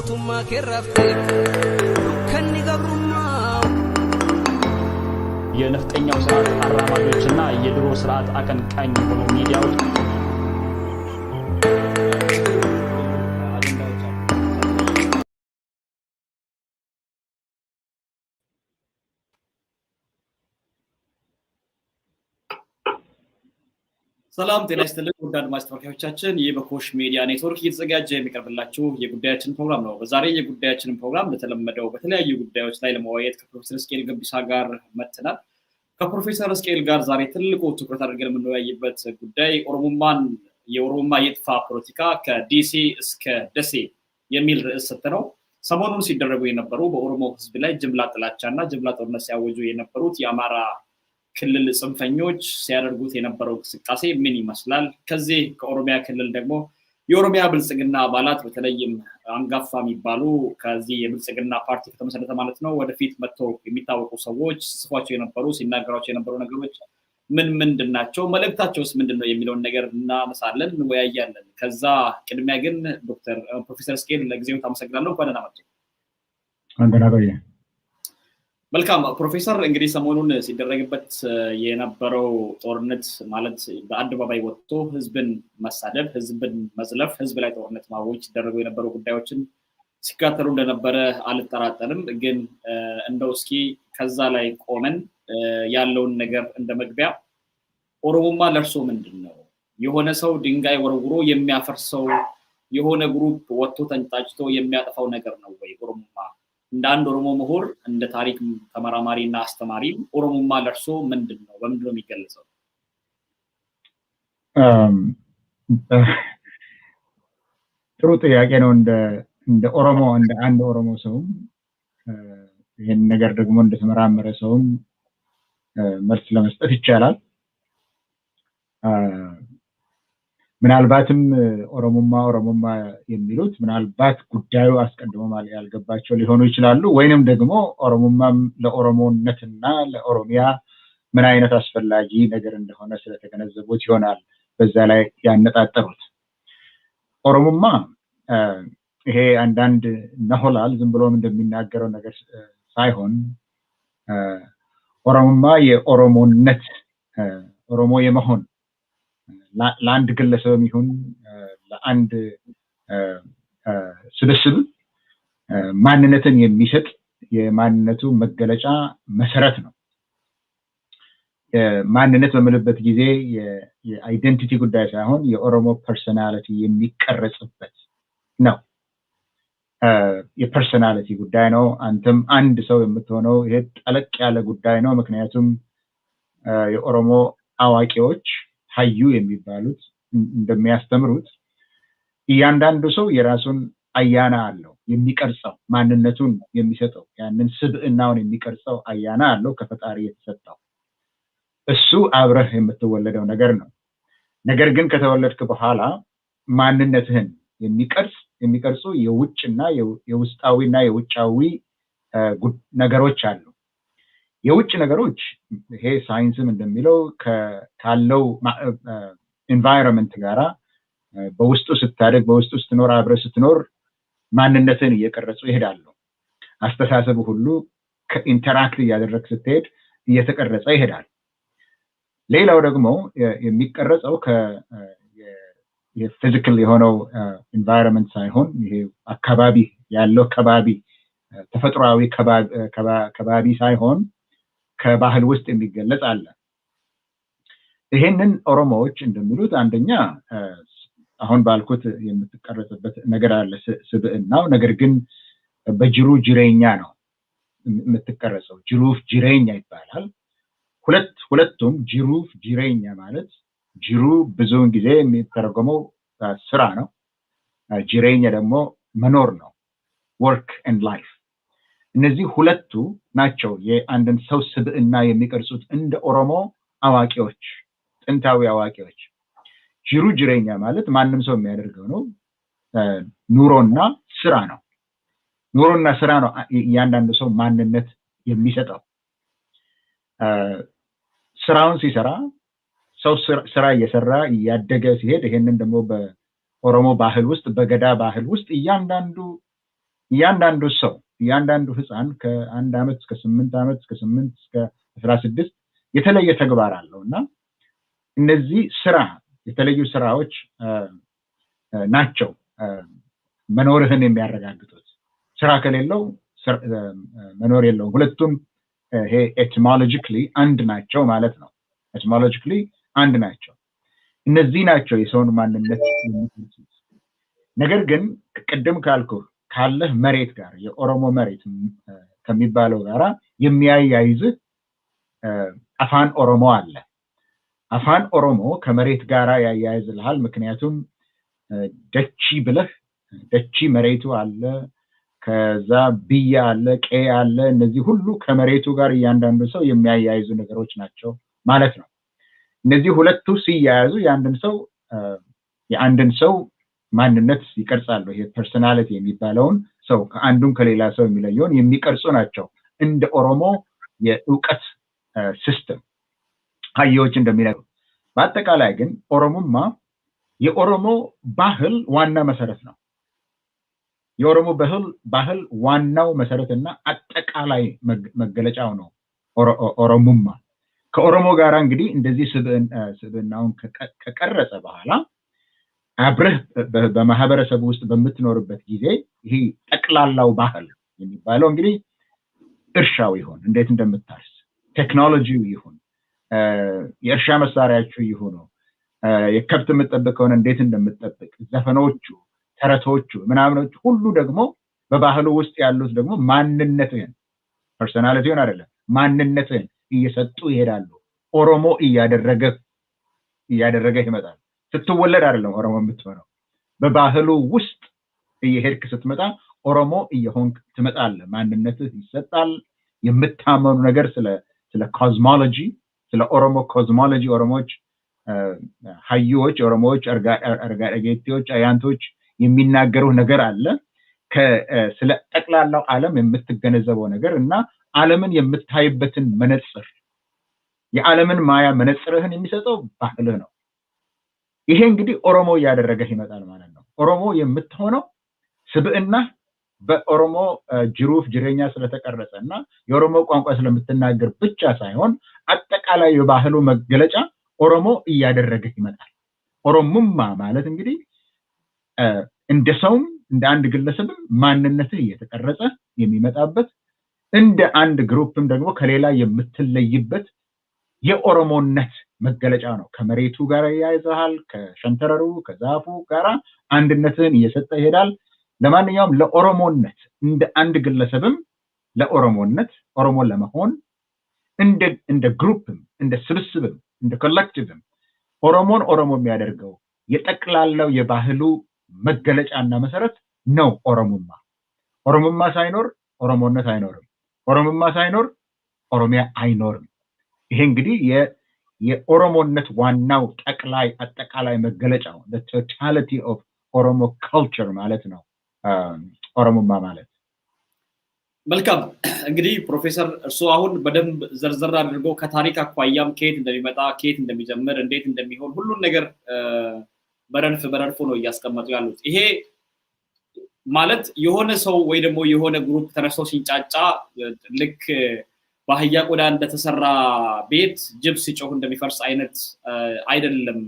mootummaa keerraftee dukkanni gabrummaa የነፍጠኛው ስርዓት አራማጆችና የድሮ ስርዓት አቀንቃኝ የሆኑ ሚዲያዎች ሰላም ጤና ይስጥልን ውድ አድማጭ ተመልካቾቻችን ይህ በኮሽ ሚዲያ ኔትወርክ እየተዘጋጀ የሚቀርብላችሁ የጉዳያችን ፕሮግራም ነው። በዛሬ የጉዳያችን ፕሮግራም ለተለመደው በተለያዩ ጉዳዮች ላይ ለመወያየት ከፕሮፌሰር እስቄል ገቢሳ ጋር መጥተናል። ከፕሮፌሰር እስቄል ጋር ዛሬ ትልቁ ትኩረት አድርገን የምንወያይበት ጉዳይ የኦሮሞማ የጥፋ ፖለቲካ ከዲሲ እስከ ደሴ የሚል ርዕስ ሰጥተነው ሰሞኑን ሲደረጉ የነበሩ በኦሮሞ ህዝብ ላይ ጅምላ ጥላቻና ጅምላ ጦርነት ሲያወጁ የነበሩት የአማራ ክልል ጽንፈኞች ሲያደርጉት የነበረው እንቅስቃሴ ምን ይመስላል? ከዚህ ከኦሮሚያ ክልል ደግሞ የኦሮሚያ ብልጽግና አባላት በተለይም አንጋፋ የሚባሉ ከዚህ የብልጽግና ፓርቲ ከተመሰረተ ማለት ነው ወደፊት መጥተው የሚታወቁ ሰዎች ሲጽፏቸው የነበሩ ሲናገሯቸው የነበሩ ነገሮች ምንድን ናቸው? መልእክታቸውስ ምንድነው የሚለውን ነገር እናነሳለን፣ እንወያያለን። ከዛ ቅድሚያ ግን ፕሮፌሰር እስቄል ለጊዜው ታመሰግናለሁ። እንኳን ደህና መጡ። አንደናቆየ መልካም ፕሮፌሰር፣ እንግዲህ ሰሞኑን ሲደረግበት የነበረው ጦርነት ማለት በአደባባይ ወጥቶ ህዝብን መሳደብ፣ ህዝብን መዝለፍ፣ ህዝብ ላይ ጦርነት ማወጅ ሲደረጉ የነበሩ ጉዳዮችን ሲካተሉ እንደነበረ አልጠራጠርም። ግን እንደው እስኪ ከዛ ላይ ቆመን ያለውን ነገር እንደ መግቢያ ኦሮሞማ ለርሶ ምንድነው? የሆነ ሰው ድንጋይ ወርውሮ የሚያፈርሰው የሆነ ግሩፕ ወጥቶ ተንጣጭቶ የሚያጠፋው ነገር ነው ወይ ኦሮሞማ? እንደ አንድ ኦሮሞ ምሁር እንደ ታሪክ ተመራማሪና አስተማሪ ኦሮሞማ ለርሶ ምንድነው? በምንድነው የሚገለጸው? ጥሩ ጥያቄ ነው። እንደ ኦሮሞ እንደ አንድ ኦሮሞ ሰው ይሄን ነገር ደግሞ እንደተመራመረ ሰው መልስ ለመስጠት ይቻላል። ምናልባትም ኦሮሞማ የሚሉት ምናልባት ጉዳዩ አስቀድሞ ማለት ያልገባቸው ሊሆኑ ይችላሉ፣ ወይንም ደግሞ ኦሮሞማም ለኦሮሞነትና ለኦሮሚያ ምን አይነት አስፈላጊ ነገር እንደሆነ ስለተገነዘቡት ይሆናል በዛ ላይ ያነጣጠሩት። ኦሮሞማ ይሄ አንዳንድ ነሆላል ዝም ብሎም እንደሚናገረው ነገር ሳይሆን ኦሮሞማ የኦሮሞነት ኦሮሞ የመሆን ለአንድ ግለሰብ ይሁን ለአንድ ስብስብ ማንነትን የሚሰጥ የማንነቱ መገለጫ መሰረት ነው። ማንነት በምልበት ጊዜ የአይደንቲቲ ጉዳይ ሳይሆን የኦሮሞ ፐርሰናሊቲ የሚቀረጽበት ነው። የፐርሰናሊቲ ጉዳይ ነው። አንተም አንድ ሰው የምትሆነው ይሄ ጠለቅ ያለ ጉዳይ ነው። ምክንያቱም የኦሮሞ አዋቂዎች ሀዩ የሚባሉት እንደሚያስተምሩት እያንዳንዱ ሰው የራሱን አያና አለው የሚቀርጸው ማንነቱን የሚሰጠው ያንን ስብዕናውን የሚቀርጸው አያና አለው ከፈጣሪ የተሰጠው። እሱ አብረህ የምትወለደው ነገር ነው። ነገር ግን ከተወለድክ በኋላ ማንነትህን የሚቀርጹ የውጭና የውስጣዊና የውጫዊ ነገሮች አሉ። የውጭ ነገሮች ይሄ ሳይንስም እንደሚለው ካለው ኤንቫይሮንመንት ጋራ በውስጡ ስታደግ በውስጡ ስትኖር አብረህ ስትኖር ማንነትን እየቀረጹ ይሄዳሉ። አስተሳሰቡ ሁሉ ከኢንተራክት እያደረግ ስትሄድ እየተቀረጸ ይሄዳል። ሌላው ደግሞ የሚቀረጸው የፊዚካል የሆነው ኤንቫይሮንመንት ሳይሆን ይሄ አካባቢ ያለው ተፈጥሯዊ ከባቢ ሳይሆን ከባህል ውስጥ የሚገለጽ አለ። ይሄንን ኦሮሞዎች እንደሚሉት አንደኛ አሁን ባልኩት የምትቀረጽበት ነገር አለ ስብዕናው። ነገር ግን በጅሩ ጅሬኛ ነው የምትቀረጸው። ጅሩፍ ጅሬኛ ይባላል። ሁለቱም ጅሩፍ ጅሬኛ ማለት ጅሩ ብዙውን ጊዜ የሚተረጎመው ስራ ነው። ጅሬኛ ደግሞ መኖር ነው፣ ወርክ ኤንድ ላይፍ። እነዚህ ሁለቱ ናቸው የአንድን ሰው ስብዕና የሚቀርጹት እንደ ኦሮሞ አዋቂዎች፣ ጥንታዊ አዋቂዎች። ጅሩ ጅሬኛ ማለት ማንም ሰው የሚያደርገው ነው። ኑሮና ስራ ነው። ኑሮና ስራ ነው እያንዳንዱ ሰው ማንነት የሚሰጠው። ስራውን ሲሰራ ሰው ስራ እየሰራ እያደገ ሲሄድ ይሄንን ደግሞ በኦሮሞ ባህል ውስጥ በገዳ ባህል ውስጥ እያንዳንዱ እያንዳንዱ ህፃን ከ1 ዓመት እስከ 8 ዓመት እስከ 8 እስከ 16 የተለየ ተግባር አለውና እነዚህ የተለዩ ስራዎች ናቸው መኖርህን የሚያረጋግጡት። ስራ ከሌለው መኖር የለውም። ሁለቱም ይሄ ኤቲሞሎጂካሊ አንድ ናቸው ማለት ነው። ኤቲሞሎጂካሊ አንድ ናቸው። እነዚህ ናቸው የሰውን ማንነት የሚገልጹት። ነገር ግን ቅድም ካለህ መሬት ጋር የኦሮሞ መሬት ከሚባለው ጋራ የሚያያይዝህ አፋን ኦሮሞ አለ። አፋን ኦሮሞ ከመሬት ጋራ ያያይዝልሃል። ምክንያቱም ደቺ መሬቱ አለ፣ ከዛ ብያ አለ፣ ቀ አለ። እነዚህ ሁሉ ከመሬቱ ጋር እያንዳንዱ ሰው የሚያያይዙ ነገሮች ናቸው ማለት ነው። እነዚህ ሁለቱ ሲያያዙ የአንድን ሰው ማንነት ይቀርጻሉ። ይሄ ፐርሰናሊቲ የሚባለውን ሰው ከአንዱም ከሌላ ሰው የሚለየውን የሚቀርጹ ናቸው። እንደ ኦሮሞ የእውቀት ሲስተም ሀዮች እንደሚነግሩ። በአጠቃላይ ግን ኦሮሞማ የኦሮሞ ባህል ዋና መሰረት ነው። የኦሮሞ ባህል ዋናው መሰረትና አጠቃላይ መገለጫው ነው ኦሮሙማ። ከኦሮሞ ጋር እንግዲህ እንደዚህ ስብዕናውን ከቀረጸ በኋላ አብረህ በማህበረሰቡ ውስጥ በምትኖርበት ጊዜ ይሄ ጠቅላላው ባህል የሚባለው እንግዲህ እርሻው ይሁን፣ እንዴት እንደምታርስ፣ ቴክኖሎጂው ይሁን፣ የእርሻ መሳሪያዎቹ ይሁኑ፣ የከብት የምትጠብቀውን እንዴት እንደምትጠብቅ፣ ዘፈኖቹ፣ ተረቶቹ፣ ምናምኖቹ ሁሉ ደግሞ በባህሉ ውስጥ ያሉት ደግሞ ማንነትህን ፐርሰናሊቲውን አይደለም ማንነትህን እየሰጡ ይሄዳሉ። ኦሮሞ እያደረገ ይመጣል። ስትወለድ አይደለም ኦሮሞ የምትሆነው፣ በባህሉ ውስጥ እየሄድክ ስትመጣ ኦሮሞ እየሆንክ ትመጣለህ። ማንነትህ ይሰጣል። የምታመኑ ነገር ስለ ኮዝሞሎጂ፣ ስለ ኦሮሞ ኮዝሞሎጂ፣ ኦሮሞዎች ሀዩዎች፣ ኦሮሞዎች አርጋጌቴዎች፣ አያንቶች የሚናገሩ ነገር አለ። ስለ ጠቅላላው ዓለም የምትገነዘበው ነገር እና ዓለምን የምታይበትን መነጽር፣ የዓለምን ማያ መነጽርህን የሚሰጠው ባህልህ ነው። ይሄ እንግዲህ ኦሮሞ እያደረገህ ይመጣል ማለት ነው። ኦሮሞ የምትሆነው ስብዕና በኦሮሞ ጅሩፍ ጅሬኛ ስለተቀረጸ እና የኦሮሞ ቋንቋ ስለምትናገር ብቻ ሳይሆን አጠቃላይ የባህሉ መገለጫ ኦሮሞ እያደረገህ ይመጣል። ኦሮሙማ ማለት እንግዲህ እንደ ሰውም እንደ አንድ ግለሰብም ማንነትህ እየተቀረጸ የሚመጣበት፣ እንደ አንድ ግሩፕም ደግሞ ከሌላ የምትለይበት የኦሮሞነት መገለጫ ነው። ከመሬቱ ጋር ያያይዛል፣ ከሸንተረሩ ከዛፉ ጋር አንድነትን እየሰጠ ይሄዳል። ለማንኛውም ለኦሮሞነት እንደ አንድ ግለሰብም ለኦሮሞነት ኦሮሞን ለመሆን እንደ ግሩፕም እንደ ስብስብም እንደ ኮሌክቲቭም ኦሮሞን ኦሮሞ የሚያደርገው የጠቅላላው የባህሉ መገለጫና መሰረት ነው ኦሮሙማ። ኦሮሙማ ሳይኖር ኦሮሞነት አይኖርም። ኦሮሙማ ሳይኖር ኦሮሚያ አይኖርም። ይሄ እንግዲህ የኦሮሞነት ዋናው አጠቃላይ መገለጫው the totality of ኦሮሞ culture ማለት ነው ኦሮሙማ ማለት። መልካም እንግዲህ ፕሮፌሰር እርስዎ አሁን በደንብ ዘርዘር አድርገው ከታሪክ አኳያም ከየት እንደሚመጣ ከየት እንደሚጀምር እንዴት እንደሚሆን ሁሉን ነገር በረድፍ ነው እያስቀመጡ ያሉት። ይሄ ማለት የሆነ ሰው ወይ ደግሞ የሆነ ግሩፕ ተነስቶ ሲንጫጫ ልክ በአህያ ቆዳ እንደተሰራ ቤት ጅብ ሲጮህ እንደሚፈርስ አይነት አይደለም።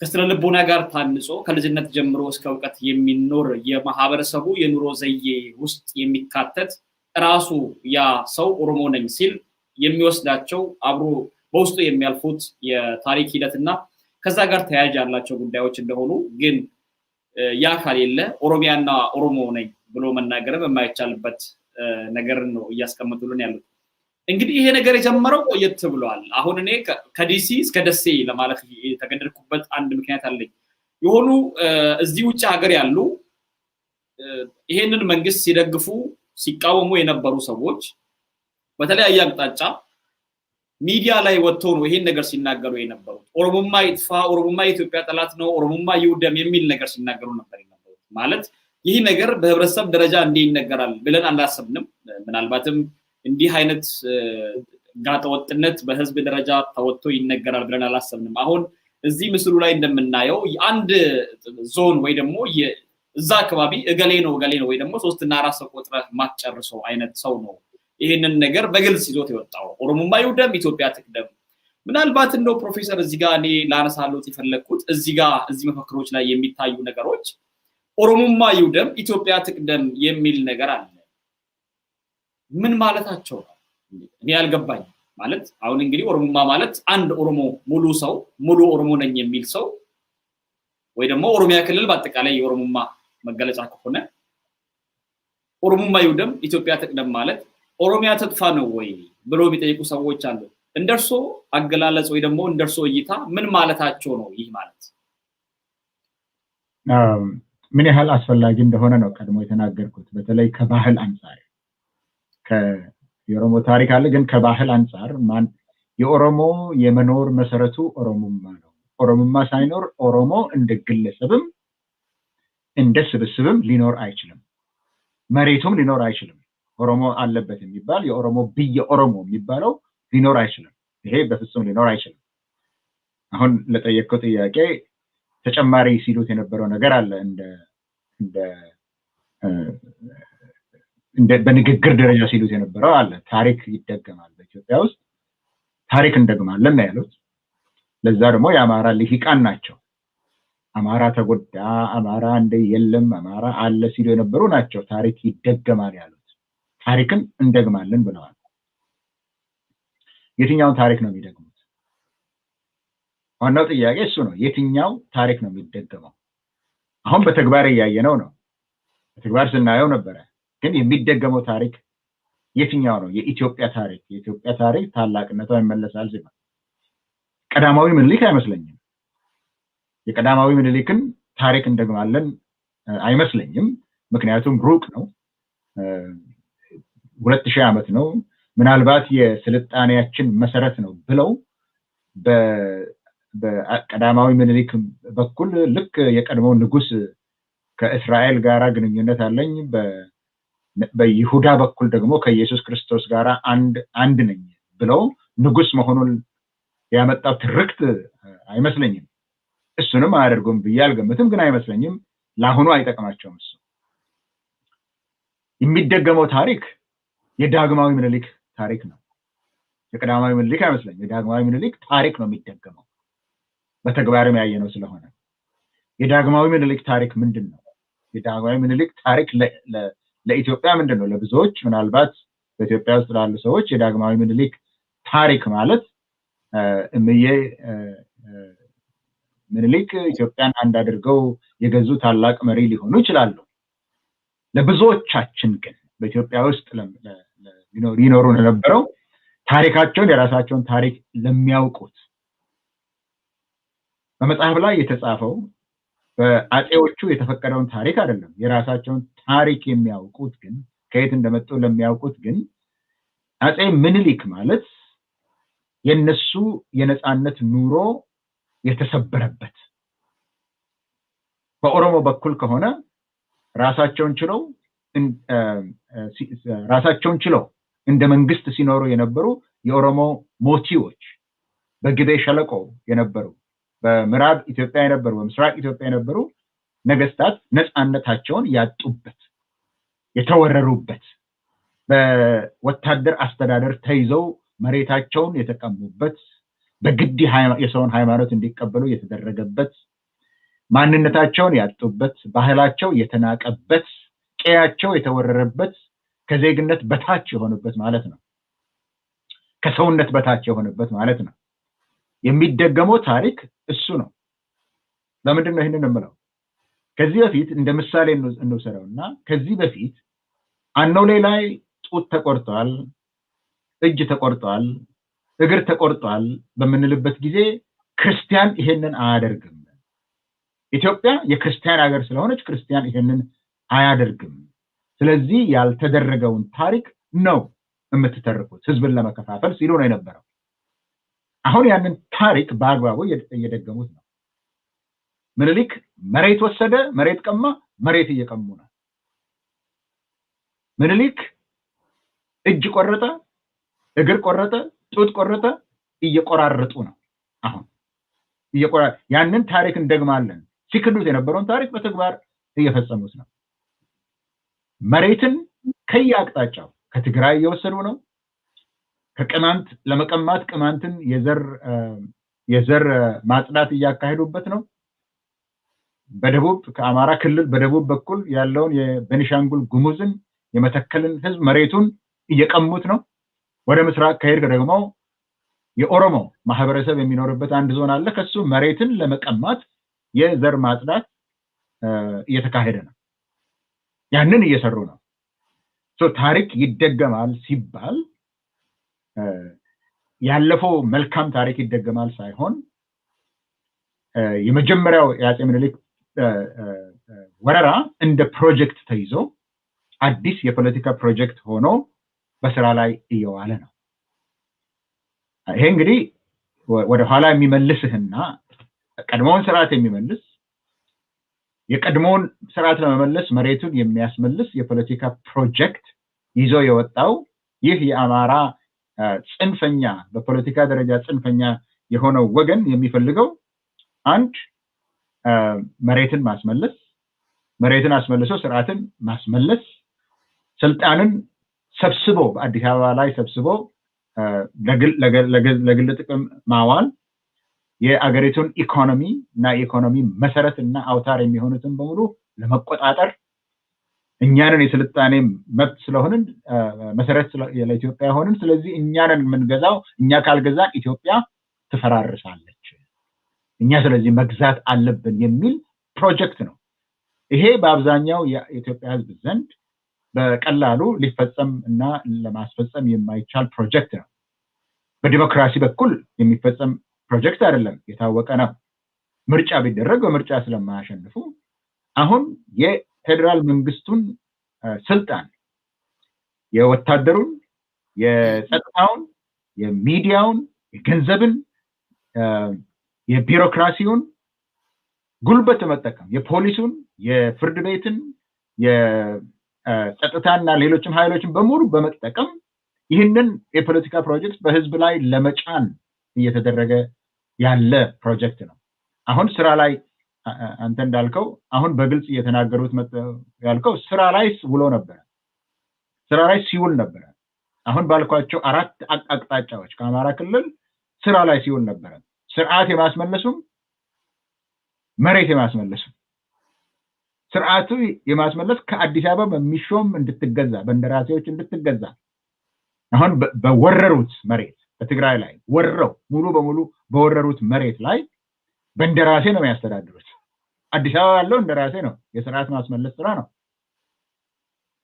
ከስነ ልቦና ጋር ታንጾ ከልጅነት ጀምሮ እስከ እውቀት የሚኖር የማህበረሰቡ የኑሮ ዘዬ ውስጥ የሚካተት ራሱ ያ ሰው ኦሮሞ ነኝ ሲል የሚወስዳቸው አብሮ በውስጡ የሚያልፉት የታሪክ ሂደትና ከዛ ጋር ተያያዥ ያላቸው ጉዳዮች እንደሆኑ ግን ያ ካሌለ ኦሮሚያና ኦሮሞ ነኝ ብሎ መናገር የማይቻልበት ነገር ነው እያስቀመጡልን ያሉት። እንግዲህ ይሄ ነገር የጀመረው ቆየት ብሏል። አሁን እኔ ከዲሲ እስከ ደሴ ለማለት የተገደድኩበት አንድ ምክንያት አለኝ። የሆኑ እዚህ ውጭ ሀገር ያሉ ይሄንን መንግስት ሲደግፉ ሲቃወሙ የነበሩ ሰዎች በተለያየ አቅጣጫ ሚዲያ ላይ ወጥተው ነው ይሄን ነገር ሲናገሩ የነበሩት። ኦሮሞማ ይጥፋ፣ ኦሮሞማ የኢትዮጵያ ጠላት ነው፣ ኦሮሞማ ይውደም የሚል ነገር ሲናገሩ ነበር የነበሩት። ማለት ይህ ነገር በህብረተሰብ ደረጃ እንዲህ ይነገራል ብለን አላሰብንም። ምናልባትም እንዲህ አይነት ጋጠወጥነት በህዝብ ደረጃ ተወጥቶ ይነገራል ብለን አላሰብንም። አሁን እዚህ ምስሉ ላይ እንደምናየው የአንድ ዞን ወይ ደግሞ እዛ አካባቢ እገሌ ነው ወይ ደግሞ 3 እና 4 ሰው ቆጥረህ ማትጨርሰው አይነት ሰው ነው ይሄንን ነገር በግልጽ ይዞት የወጣው ኦሮሞማ ይውደም ኢትዮጵያ ትቅደም ምናልባት እንደው ፕሮፌሰር እዚህ ጋር እኔ ላነሳለሁት የፈለኩት እዚህ መፈክሮች ላይ የሚታዩ ነገሮች ኦሮሞማ ይውደም ኢትዮጵያ ትቅደም የሚል ነገር አለ ምን ማለታቸው ነው እኔ ያልገባኝ ማለት አሁን እንግዲህ ኦሮሞማ ማለት አንድ ኦሮሞ ሙሉ ኦሮሞ ነኝ የሚል ሰው ወይ ደግሞ ኦሮሚያ ክልል በአጠቃላይ የኦሮሞማ መገለጫ ከሆነ ኦሮሞማ ይውደም ኢትዮጵያ ትቅደም ማለት ኦሮሚያ ትጥፋ ነው ወይ ብሎ የሚጠይቁ ሰዎች አሉ እንደርሶ አገላለጽ ወይ ደግሞ እንደርሶ እይታ ምን ማለታቸው ነው ይህ ማለት ምን ያህል አስፈላጊ እንደሆነ ነው ቀድሞ የተናገርኩት በተለይ ከባህል አንፃር የኦሮሞ ታሪክ አለ ግን ከባህል አንፃር የኦሮሞ የመኖር መሰረቱ ኦሮሞማ ነው ኦሮሞማ ሳይኖር ኦሮሞ እንደ ግለሰብም እንደ ስብስብም ሊኖር አይችልም መሬቱም ሊኖር አይችልም ኦሮሞ አለበት የሚባል የኦሮሞ ብየ ኦሮሞ የሚባለው ሊኖር አይችልም ይሄ በፍጹም ሊኖር አይችልም አሁን ለጠየቀው ጥያቄ ተጨማሪ ሲሉት የነበረው ነገር አለ እንደ በንግግር ደረጃ ሲሉት የነበረው አለ ታሪክ ይደገማል በኢትዮጵያ ውስጥ ታሪክ እንደግማለን ያሉት ለዛ ደግሞ የአማራ ልሂቃን ናቸው አማራ ተጎዳ አማራ እንደ የለም አማራ አለ ሲሉ የነበሩ ናቸው ታሪክ ይደገማል ያሉት ታሪክን እንደግማለን ብለዋል የትኛውን ታሪክ ነው የሚደግሙት ዋናው ጥያቄ እሱ ነው የትኛው ታሪክ ነው የሚደገመው አሁን በተግባር ያያየነው ነው በተግባር ስናየው ነበር ግን የሚደገመው ታሪክ የትኛው ነው የኢትዮጵያ ታሪክ ታላቅነቷ ይመለሳል ሲባል ቀዳማዊ ምኒልክ አይመስለኝም የቀዳማዊ ምኒልክን ታሪክ እንደግማለን አይመስለኝም ምክንያቱም ሩቅ ነው 2000 ዓመት ነው ምናልባት የስልጣኔያችን መሰረት ነው ብለው በቀዳማዊ ምኒልክ በኩል ልክ የቀድሞው ንጉስ ከእስራኤል ጋራ ግንኙነት አለኝ በይሁዳ በኩል ደግሞ ከኢየሱስ ክርስቶስ ጋራ አንድ ነኝ ብለው ንጉስ መሆኑን ያመጣው ትርክት አይመስለኝም እሱንም አያደርጉም ብያልገምትም ግን አይመስለኝም ለአሁኑ አይጠቅማቸውም እሱ የሚደገመው ታሪክ የዳግማዊ ምኒልክ ታሪክ ነው የቀዳማዊ ምኒልክ አይመስለኝም የዳግማዊ ምኒልክ ታሪክ ነው የሚደገመው በተግባርም ያየነው ስለሆነ የዳግማዊ ምኒልክ ታሪክ ምንድነው የዳግማዊ ምኒልክ ታሪክ ለኢትዮጵያ ምንድነው ለብዙዎች ምናልባት በኢትዮጵያ ውስጥ ላሉ ሰዎች የዳግማዊ ምኒልክ ታሪክ ማለት እምዬ ምኒልክ ኢትዮጵያን አንድ አድርገው የገዙ ታላቅ መሪ ሊሆኑ ይችላሉ ለብዙዎቻችን ግን በኢትዮጵያ ውስጥ ሊኖሩ የነበረው ታሪካቸውን የራሳቸውን ታሪክ ለሚያውቁት በመጽሐፍ ላይ የተጻፈው በአጼዎቹ የተፈቀደውን ታሪክ አይደለም የራሳቸውን ታሪክ የሚያውቁት ግን ከየት እንደመጡ ለሚያውቁት ግን አጼ ምኒልክ ማለት የነሱ የነጻነት ኑሮ የተሰበረበት በኦሮሞ በኩል ከሆነ ራሳቸውን ችለው እንደ መንግስት ሲኖሩ የነበሩ የኦሮሞ ሞቲዎች በግቤ ሸለቆ የነበሩ በምዕራብ ኢትዮጵያ የነበሩ በምስራቅ ኢትዮጵያ የነበሩ ነገስታት ነጻነታቸውን ያጡበት የተወረሩበት በወታደር አስተዳደር ተይዘው መሬታቸውን የተቀሙበት በግድ የሰውን ሃይማኖት እንዲቀበሉ የተደረገበት ማንነታቸውን ያጡበት ባህላቸው የተናቀበት ቀያቸው የተወረረበት ከዜግነት በታች የሆነበት ማለት ነው ከሰውነት በታች የሆነበት ማለት ነው የሚደገመው ታሪክ እሱ ነው ለምንድን ነው ይሄንን የምለው ከዚህ በፊት እንደ ምሳሌ እንውሰደውና ከዚህ በፊት አኖሌ ላይ ጡት ተቆርጧል እጅ ተቆርጧል እግር ተቆርጧል በመንልበት ጊዜ ክርስቲያን ይሄንን አያደርግም ኢትዮጵያ የክርስቲያን ሀገር ስለሆነች ክርስቲያን ይሄንን አያደርግም ስለዚህ ያልተደረገውን ታሪክ ነው የምትተርኩት ህዝብን ለመከፋፈል ሲሉ ነው የነበረው አሁን ያንን ታሪክ በአግባቡ እየደገሙት ነው ምኒልክ መሬት ወሰደ መሬት ቀማ መሬት እየቀሙ ነው ምኒልክ እጅ ቆረጠ እግር ቆረጠ ጡት ቆረጠ እየቆራረጡ ነው አሁን ያንን ታሪክ እንደግማለን ሲክዱት የነበረውን ታሪክ በተግባር እየፈጸሙት ነው። መሬትን ከየአቅጣጫው ከትግራይ እየወሰዱ ነው። ከቅማንት ለመቀማት ቅማንትን የዘር ማጽዳት እያካሄዱበት ነው። በደቡብ ከአማራ ክልል በደቡብ በኩል ያለውን የቤኒሻንጉል ጉሙዝን የመተከልን ህዝብ መሬቱን እየቀሙት ነው። ወደ ምስራቅ ከሄድክ ደግሞ የኦሮሞ ማህበረሰብ የሚኖርበት አንድ ዞን አለ። ከሱ መሬትን ለመቀማት የዘር ማጽዳት እየተካሄደ ነው። ያንን እየሰሩ ነው። ታሪክ ይደገማል ሲባል ያለፈው መልካም ታሪክ ይደገማል ሳይሆን የመጀመሪያው የአፄ ምኒልክ ወረራ እንደ ፕሮጀክት ተይዞ አዲስ የፖለቲካ ፕሮጀክት ሆኖ በስራ ላይ እየዋለ ነው። ይሄ እንግዲህ ወደ ኋላ የሚመልስህና ቀድሞውን ስርዓት የሚመልስ የቀድሞውን ስርዓት ለመመለስ መሬቱን የሚያስመልስ የፖለቲካ ፕሮጀክት ይዞ የወጣው ይህ የአማራ ጽንፈኛ በፖለቲካ ደረጃ ጽንፈኛ የሆነው ወገን የሚፈልገው አንድ መሬትን ማስመለስ፣ መሬትን አስመልሶ ስርዓትን ማስመለስ፣ ስልጣንን ሰብስቦ በአዲስ አበባ ላይ ሰብስቦ ለግል ጥቅም ማዋል፣ የአገሪቱን ኢኮኖሚ እና የኢኮኖሚ መሰረት እና አውታር የሚሆኑትን በሙሉ ለመቆጣጠር እኛንን የስልጣኔ መብት ስለሆንን መሰረት ለኢትዮጵያ ሆንን፣ ስለዚህ እኛንን የምንገዛው፣ እኛ ካልገዛን ኢትዮጵያ ትፈራርሳለች፣ እኛ ስለዚህ መግዛት አለብን የሚል ፕሮጀክት ነው። ይሄ በአብዛኛው የኢትዮጵያ ህዝብ ዘንድ በቀላሉ ሊፈጸም እና ለማስፈጸም የማይቻል ፕሮጀክት ነው። በዲሞክራሲ በኩል የሚፈጸም ፕሮጀክት አይደለም፣ የታወቀ ነው። ምርጫ ቢደረግ በምርጫ ስለማያሸንፉ አሁን የፌደራል መንግስቱን ስልጣን የወታደሩን፣ የጸጥታውን፣ የሚዲያውን፣ የገንዘብን፣ የቢሮክራሲውን ጉልበት መጠቀም፣ የፖሊሱን፣ የፍርድ ቤትን፣ የጸጥታና ሌሎችም ኃይሎችን በሙሉ በመጠቀም ይህንን የፖለቲካ ፕሮጀክት በህዝብ ላይ ለመጫን እየተደረገ ያለ ፕሮጀክት ነው። አሁን ስራ ላይ አንተ እንዳልከው አሁን በግልጽ እየተናገሩት ያልከው ስራ ላይ ውሎ ነበር፣ ስራ ላይ ሲውል ነበር። አሁን ባልኳቸው 4 አቅጣጫዎች ከአማራ ክልል ስራ ላይ ሲውል ነበር። ስርዓት የማስመለሱም መሬት የማስመለሱም ስርዓቱ የማስመለስ ከአዲስ አበባ በሚሾም እንድትገዛ በእንደራሴዎች እንድትገዛ አሁን በወረሩት መሬት በትግራይ ላይ ወረው ሙሉ በሙሉ በወረሩት መሬት ላይ በእንደራሴ ነው የሚያስተዳድሩት። አዲስ አበባ ያለው እንደራሴ ነው። የስርዓት ማስመለስ ስራ ነው።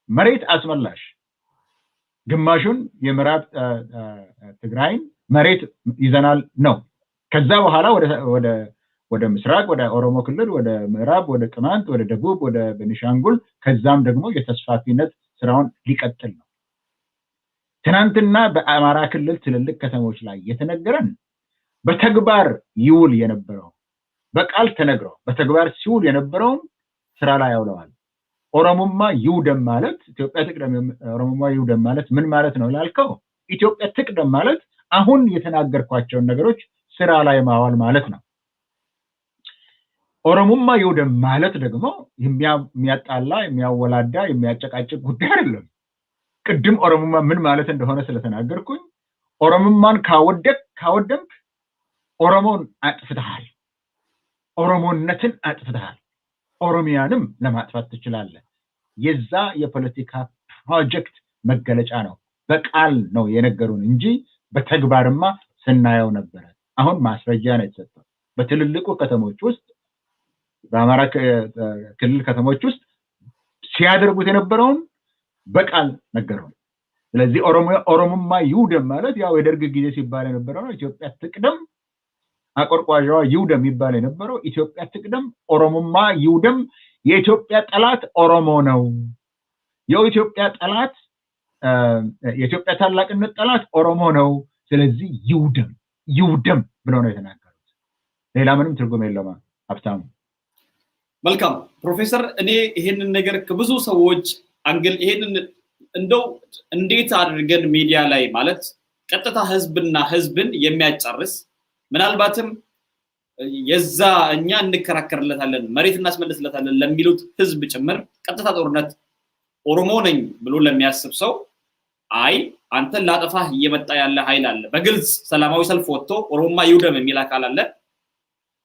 መሬት አስመላሽ ግማሹን የምዕራብ ትግራይን መሬት ይዘናል ነው። ከዛ በኋላ ወደ ምስራቅ ወደ ኦሮሞ ክልል፣ ወደ ምዕራብ፣ ወደ ቅማንት፣ ወደ ደቡብ፣ ወደ ቤኒሻንጉል ከዛም ደግሞ የተስፋፊነት ስራውን ሊቀጥል ነው። ትናንትና በአማራ ክልል ትልልቅ ከተሞች ላይ የተነገረን በተግባር ይውል የነበረው በቃል ተነግረው በተግባር ሲውል የነበረውን ስራ ላይ ያውለዋል። ኦሮሞማ ይውደም ማለት ኢትዮጵያ ትቅደም፣ ኦሮሞማ ይውደም ማለት ምን ማለት ነው ላልከው፣ ኢትዮጵያ ትቅደም ማለት አሁን የተናገርኳቸውን ነገሮች ስራ ላይ ማዋል ማለት ነው። ኦሮሞማ ይውደም ማለት ደግሞ የሚያጣላ፣ የሚያወላዳ፣ የሚያጨቃጭቅ ጉዳይ አይደለም። ቅድም ኦሮሞማ ምን ማለት እንደሆነ ስለተናገርኩኝ ኦሮሞማን ካወደምክ ኦሮሞን አጥፍተሃል፣ ኦሮሞነትን አጥፍተሃል፣ ኦሮሚያንም ለማጥፋት ትችላለህ። የዛ የፖለቲካ ፕሮጀክት መገለጫ ነው። በቃል ነው የነገሩን እንጂ በተግባርማ ስናየው ነበረ። አሁን ማስረጃ ነው የተሰጠው። በትልልቁ ከተሞች ውስጥ በአማራ ክልል ከተሞች ውስጥ ሲያደርጉት የነበረውን በቃል ነገሩን። ስለዚህ ኦሮሞማ ይውደም ማለት ያው የደርግ ጊዜ ሲባል የነበረው ነው። ኢትዮጵያ ትቅደም፣ አቆርቋዣዋ ይውደም ይባል የነበረው ኢትዮጵያ ትቅደም፣ ኦሮሞማ ይውደም። የኢትዮጵያ ጠላት ኦሮሞ ነው። የኢትዮጵያ ጠላት የኢትዮጵያ ታላቅነት ጠላት ኦሮሞ ነው። ስለዚህ ይውደም ብለው ነው የተናገሩት። ሌላ ምንም ትርጉም የለውም። ሀብታሙ መልካም ፕሮፌሰር፣ እኔ ይሄንን ነገር ከብዙ ሰዎች አንግል ይሄንን እንደው እንዴት አድርገን ሚዲያ ላይ ማለት ቀጥታ ህዝብን የሚያጫርስ ምናልባትም የዛ እኛ እንከራከርለታለን መሬት እናስመልስለታለን ለሚሉት ህዝብ ጭምር ቀጥታ ጦርነት ኦሮሞ ነኝ ብሎ ለሚያስብ ሰው አይ አንተ ላጠፋህ እየመጣ ያለ ኃይል አለ በግልጽ ሰላማዊ ሰልፍ ወጥቶ ኦሮሞማ ይውደም የሚል አካል አለ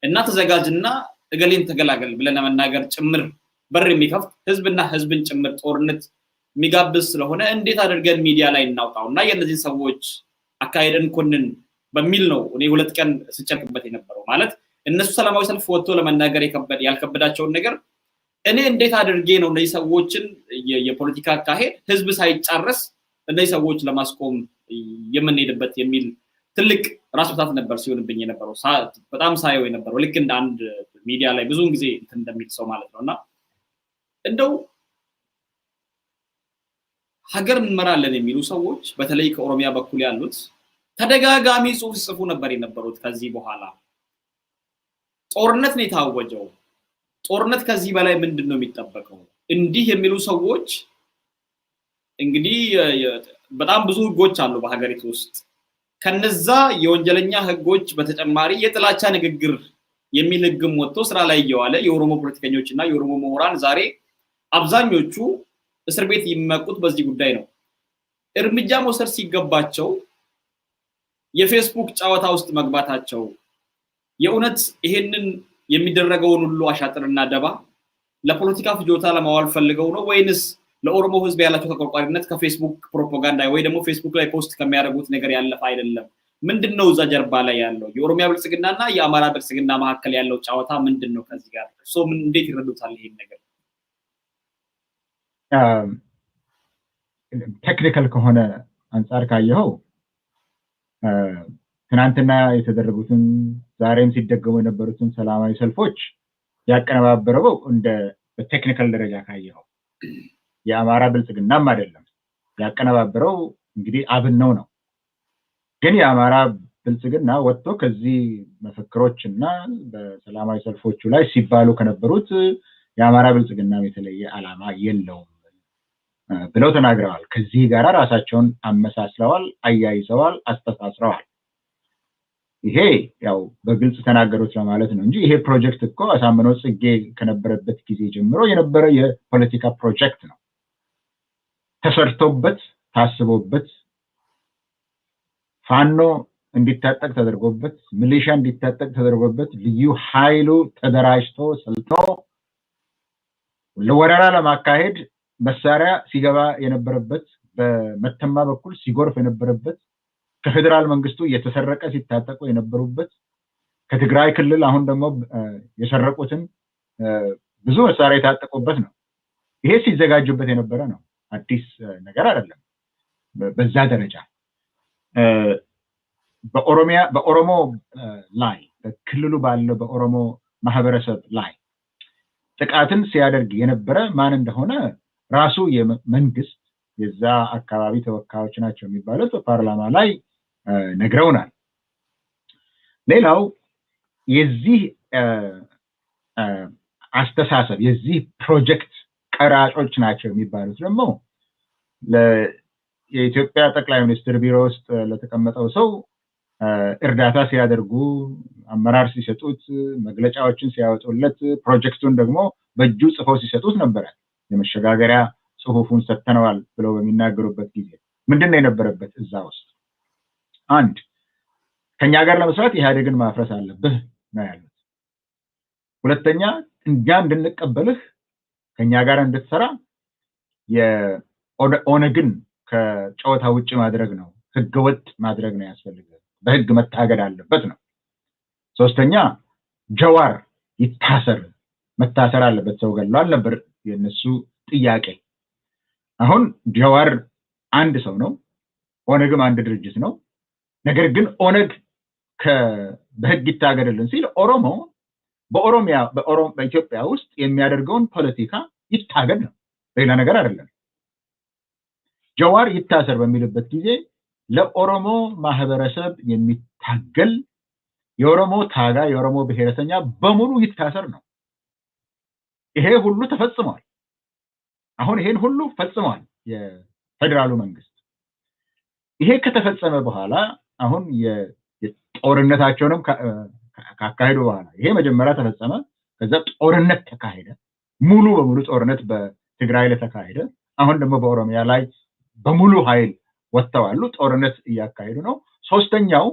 እና ተዘጋጅና እገሌን ተገላገል ብለና መናገር ጭምር በር የሚከፍት ህዝብና ህዝብን ጭምር ጦርነት የሚጋብዝ ስለሆነ እንዴት አድርገን ሚዲያ ላይ እናውጣውና የነዚህ ሰዎች አካሄደን ኮንን በሚል ነው እኔ ሁለት ቀን ስጨቅበት የነበረው ማለት እነሱ ሰላማዊ ሰልፍ ወጥቶ ለመናገር ያልከበዳቸው ነገር እኔ እንዴት አድርጌ ነው እነዚህ ሰዎችን የፖለቲካ አካሄድ ህዝብ ሳይጫረስ እነዚህ ሰዎች ለማስቆም የምንሄድበት የሚል ትልቅ ራስ ምታት ነበር ሲሆንብኝ የነበረው በጣም ሳየው የነበረው ልክ እንደ አንድ ሚዲያ ላይ ብዙውን ጊዜ እንደሚል ሰው ማለት ነውና እንደው ሀገር እንመራለን የሚሉ ሰዎች በተለይ ከኦሮሚያ በኩል ያሉት ተደጋጋሚ ጽሁፍ ጽፉ ነበር የነበሩት ከዚህ በኋላ ጦርነት ነው የታወጀው ጦርነት ከዚህ በላይ ምንድነው የሚጠበቀው እንዲህ የሚሉ ሰዎች እንግዲህ በጣም ብዙ ህጎች አሉ በሀገሪቱ ውስጥ ከነዛ የወንጀለኛ ህጎች በተጨማሪ የጥላቻ ንግግር የሚል ህግም ወጥቶ ስራ ላይ እየዋለ የኦሮሞ ፖለቲከኞችና የኦሮሞ ምሁራን ዛሬ አብዛኞቹ እስር ቤት ይመቁት በዚህ ጉዳይ ነው እርምጃ መውሰድ ሲገባቸው የፌስቡክ ጨዋታ ውስጥ መግባታቸው የኡነት ይሄንን የሚደረገውን ሁሉ አሻጥርና ደባ ለፖለቲካ ፍጆታ ለማዋል ፈልገው ነው ወይንስ ለኦሮሞ ህዝብ ያላቸው ተቆርቋሪነት ከፌስቡክ ፕሮፓጋንዳ ወይ ደግሞ ፌስቡክ ላይ ፖስት ከሚያደርጉት ነገር ያለፈ አይደለም ምንድነው እዛ ጀርባ ላይ ያለው የኦሮሚያ ብልጽግናና የአማራ ብልጽግና መካከል ያለው ጨዋታ ምንድነው ከዚህ ጋር ሶ ምን እንዴት ይረዱታል ይሄን ነገር ቴክኒካል ከሆነ አንፃር ካየው ትናንትና የተደረጉትን ዛሬም ሲደገሙ የነበሩትን ሰላማዊ ሰልፎች ያቀነባበረው እንደ በቴክኒካል ደረጃ ካየው የአማራ ብልጽግናም አይደለም ያቀነባበረው እንግዲህ አብነው ነው ግን የአማራ ብልጽግና ወጥቶ ከዚህ መፈክሮችና በሰላማዊ ሰልፎቹ ላይ ሲባሉ ከነበሩት የአማራ ብልጽግና የተለየ ዓላማ የለውም ብለው ተናግረዋል ከዚህ ጋር ራሳቸውን አመሳስለዋል አያይዘዋል አስተሳስረዋል ይሄ ያው በግልጽ ተናገሩት ለማለት ነው እንጂ ይሄ ፕሮጀክት እኮ አሳምነው ጽጌ ከነበረበት ጊዜ ጀምሮ የነበረ የፖለቲካ ፕሮጀክት ነው ተሰርቶበት ታስቦበት ፋኖ እንዲታጠቅ ተደርጎበት ሚሊሻ እንዲታጠቅ ተደርጎበት ልዩ ኃይሉ ተደራጅቶ ሰልቶ ለወረራ ለማካሄድ መሳሪያ ሲገባ የነበረበት በመተማ በኩል ሲጎርፍ የነበረበት ከፌደራል መንግስቱ እየተሰረቀ ሲታጠቁ የነበሩበት ከትግራይ ክልል አሁን ደግሞ የሰረቁትን ብዙ መሳሪያ የታጠቁበት ነው ይሄ ሲዘጋጁበት የነበረ ነው አዲስ ነገር አይደለም በዛ ደረጃ በኦሮሞ ላይ በክልሉ ባለው በኦሮሞ ማህበረሰብ ላይ ጥቃትን ሲያደርግ የነበረ ማን እንደሆነ ራሱ የመንግስት የዛ አካባቢ ተወካዮች ናቸው የሚባሉት በፓርላማ ላይ ነግረውናል ሌላው የዚህ አስተሳሰብ የዚህ ፕሮጀክት ቀራጮች ናቸው የሚባሉት ደግሞ የኢትዮጵያ ጠቅላይ ሚኒስትር ቢሮ ውስጥ ለተቀመጠው ሰው እርዳታ ሲያደርጉ አመራር ሲሰጡት መግለጫዎችን ሲያወጡለት ፕሮጀክቱን ደግሞ በእጁ ጽፈው ሲሰጡት ነበር የመሸጋገሪያ ጽሁፉን ሰተነዋል ብለው በሚናገሩበት ጊዜ ምንድነው የነበረበት እዛ ውስጥ አንድ ከኛ ጋር ለመስራት ኢህአዴግን ማፍረስ አለብህ ነው ያሉት ሁለተኛ እኛ እንድንቀበልህ ከኛ ጋር እንድትሰራ የኦነግን ከጨዋታ ውጪ ማድረግ ነው ህገወጥ ማድረግ ነው ያስፈልጋል በህግ መታገድ አለበት ነው ሶስተኛ ጀዋር ይታሰር መታሰር አለበት ሰው ገሏል ነበር የነሱ ጥያቄ አሁን ጀዋር አንድ ሰው ነው ኦነግም አንድ ድርጅት ነው ነገር ግን ኦነግ በህግ ይታገድልን ሲል ኦሮሞ በኢትዮጵያ ውስጥ የሚያደርገውን ፖለቲካ ይታገድ ነው ሌላ ነገር አይደለም ጀዋር ይታሰር በሚልበት ጊዜ ለኦሮሞ ማህበረሰብ የሚታገል የኦሮሞ ታጋ የኦሮሞ ብሔረተኛ በሙሉ ይታሰር ነው ይሄ ሁሉ ተፈጽሟል አሁን ይሄን ሁሉ ፈጽሟል የፌደራሉ መንግስት ይሄ ከተፈጸመ በኋላ አሁን የጦርነታቸውንም ካካሄዱ በኋላ ይሄ መጀመሪያ ተፈጸመ። ከዛ ጦርነት ተካሄደ። ሙሉ በሙሉ ጦርነት በትግራይ ላይ ተካሄደ። አሁን ደግሞ በኦሮሚያ ላይ በሙሉ ኃይል ወጥተዋል። ጦርነት እያካሄዱ ነው። ሶስተኛው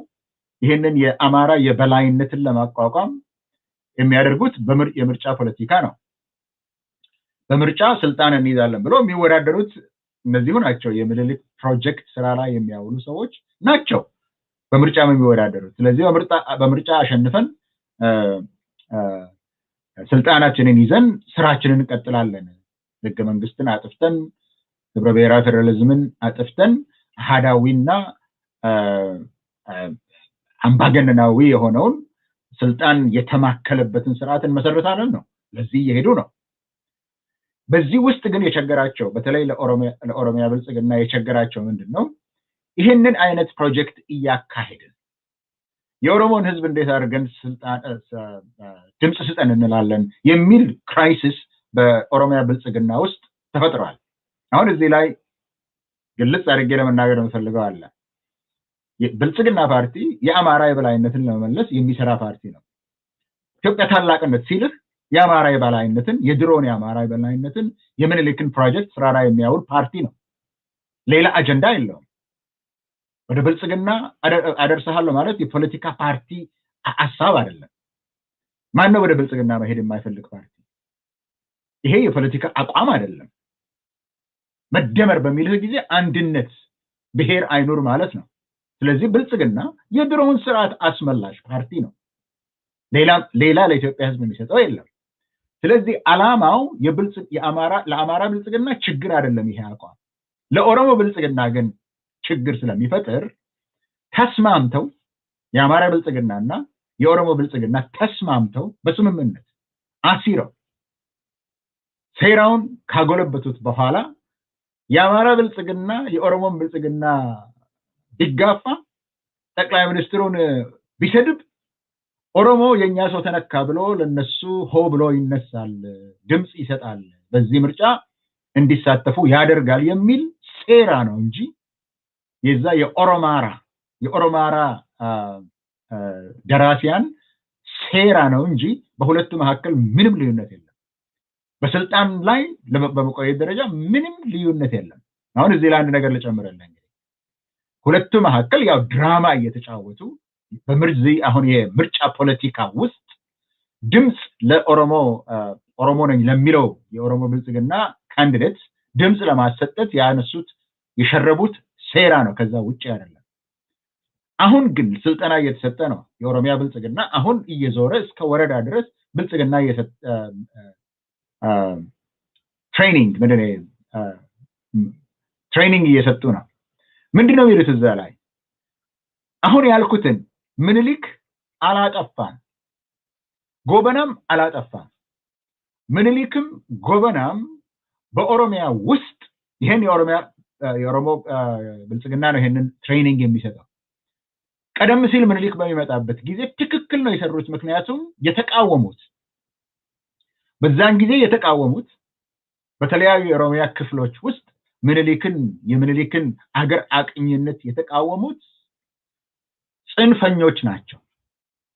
ይሄንን የአማራ የበላይነትን ለማቋቋም የሚያደርጉት የምርጫ ፖለቲካ ነው። በምርጫ ስልጣን እንይዛለን ብለው የሚወዳደሩት እነዚሁ ናቸው። የምኒልክ ፕሮጀክት ስራ ላይ የሚያውሉ ሰዎች ናቸው በምርጫ የሚወዳደሩት። ስለዚህ በምርጫ አሸንፈን ስልጣናችንን ይዘን ስራችንን እንቀጥላለን፣ ህገ መንግስትን አጥፍተን ህብረ ብሔራዊ ፌደራሊዝምን አጥፍተን አሃዳዊና አምባገነናዊ የሆነውን ስልጣን የተማከለበትን ስርዓትን መሰረታለን ነው። ለዚህ እየሄዱ ነው። በዚህ ውስጥ ግን የቸገራቸው በተለይ ለኦሮሚያ ብልጽግና የቸገራቸው ምንድነው? ይህንን አይነት ፕሮጀክት እያካሄድን የኦሮሞን ህዝብ እንዴት አድርገን ስልጣን ድምጽ ስጠን እንላለን የሚል ክራይሲስ በኦሮሚያ ብልጽግና ውስጥ ተፈጥሯል። አሁን እዚህ ላይ ግልጽ አድርጌ ለመናገር የምፈልገው አለ። ብልጽግና ፓርቲ የአማራ የበላይነትን ለመመለስ የሚሰራ ፓርቲ ነው። ኢትዮጵያ ታላቅነት ሲልህ የአማራ የበላይነትን የድሮን የአማራ የበላይነትን የምኒልክን ፕሮጀክት ስራ ላይ የሚያውል ፓርቲ ነው። ሌላ አጀንዳ የለውም። ወደ ብልጽግና አደርሰሃለሁ ማለት የፖለቲካ ፓርቲ ሐሳብ አይደለም። ማን ነው ወደ ብልጽግና መሄድ የማይፈልግ ፓርቲ? ይሄ የፖለቲካ አቋም አይደለም። መደመር በሚልህ ጊዜ አንድነት ብሔር አይኖር ማለት ነው። ስለዚህ ብልጽግና የድሮውን ስርዓት አስመላሽ ፓርቲ ነው። ሌላ ለኢትዮጵያ ህዝብ የሚሰጠው የለም። ስለዚህ አላማው ለአማራ ብልጽግና ችግር አይደለም ይሄ አቋም። ለኦሮሞ ብልጽግና ግን ችግር ስለሚፈጥር ተስማምተው የአማራ ብልጽግናና የኦሮሞ ብልጽግና ተስማምተው በስምምነት አሲረው ሴራውን ካጎለበቱት በኋላ የአማራ ብልጽግና የኦሮሞን ብልጽግና ቢጋፋ ጠቅላይ ሚኒስትሩን ቢሰድብ ኦሮሞ የኛ ሰው ተነካ ብሎ ለነሱ ሆ ብሎ ይነሳል፣ ድምጽ ይሰጣል፣ በዚህ ምርጫ እንዲሳተፉ ያደርጋል የሚል ሴራ ነው እንጂ የዛ የኦሮማራ ደራሲያን ሴራ ነው እንጂ በሁለቱ መካከል ምንም ልዩነት የለም። በስልጣን ላይ በመቆየት ደረጃ ምንም ልዩነት የለም። አሁን እዚህ ላይ አንድ ነገር ልጨምርልህ። ሁለቱ መካከል ያው ድራማ እየተጫወቱ አሁን የምርጫ ፖለቲካ ውስጥ ድምጽ ኦሮሞ ነኝ ለሚለው የኦሮሞ ብልጽግና ካንዲዴት ድምጽ ለማሰጠት ያነሱት የሸረቡት ሴራ ነው፣ ከዛ ውጪ አይደለም። አሁን ግን ስልጠና እየተሰጠ ነው። የኦሮሚያ ብልጽግና አሁን እየዞረ እስከ ወረዳ ድረስ ብልጽግና ትሬኒንግ እየሰጡ ነው። ምንድነው የሚሉት እዛ ላይ? አሁን ያልኩትን ምኒልክ አላጠፋም፣ ጎበናም አላጠፋም። ምኒልክም ጎበናም በኦሮሚያ ውስጥ ይሄን የኦሮሞ ብልጽግና ነው ይሄንን ትሬኒንግ የሚሰጠው። ቀደም ሲል ምኒልክ በሚመጣበት ጊዜ ትክክል ነው የሰሩት። ምክንያቱም በዛን ጊዜ የተቃወሙት በተለያዩ የኦሮሚያ ክፍሎች ውስጥ የምኒልክን አገር አቅኝነት የተቃወሙት ጽንፈኞች ናቸው።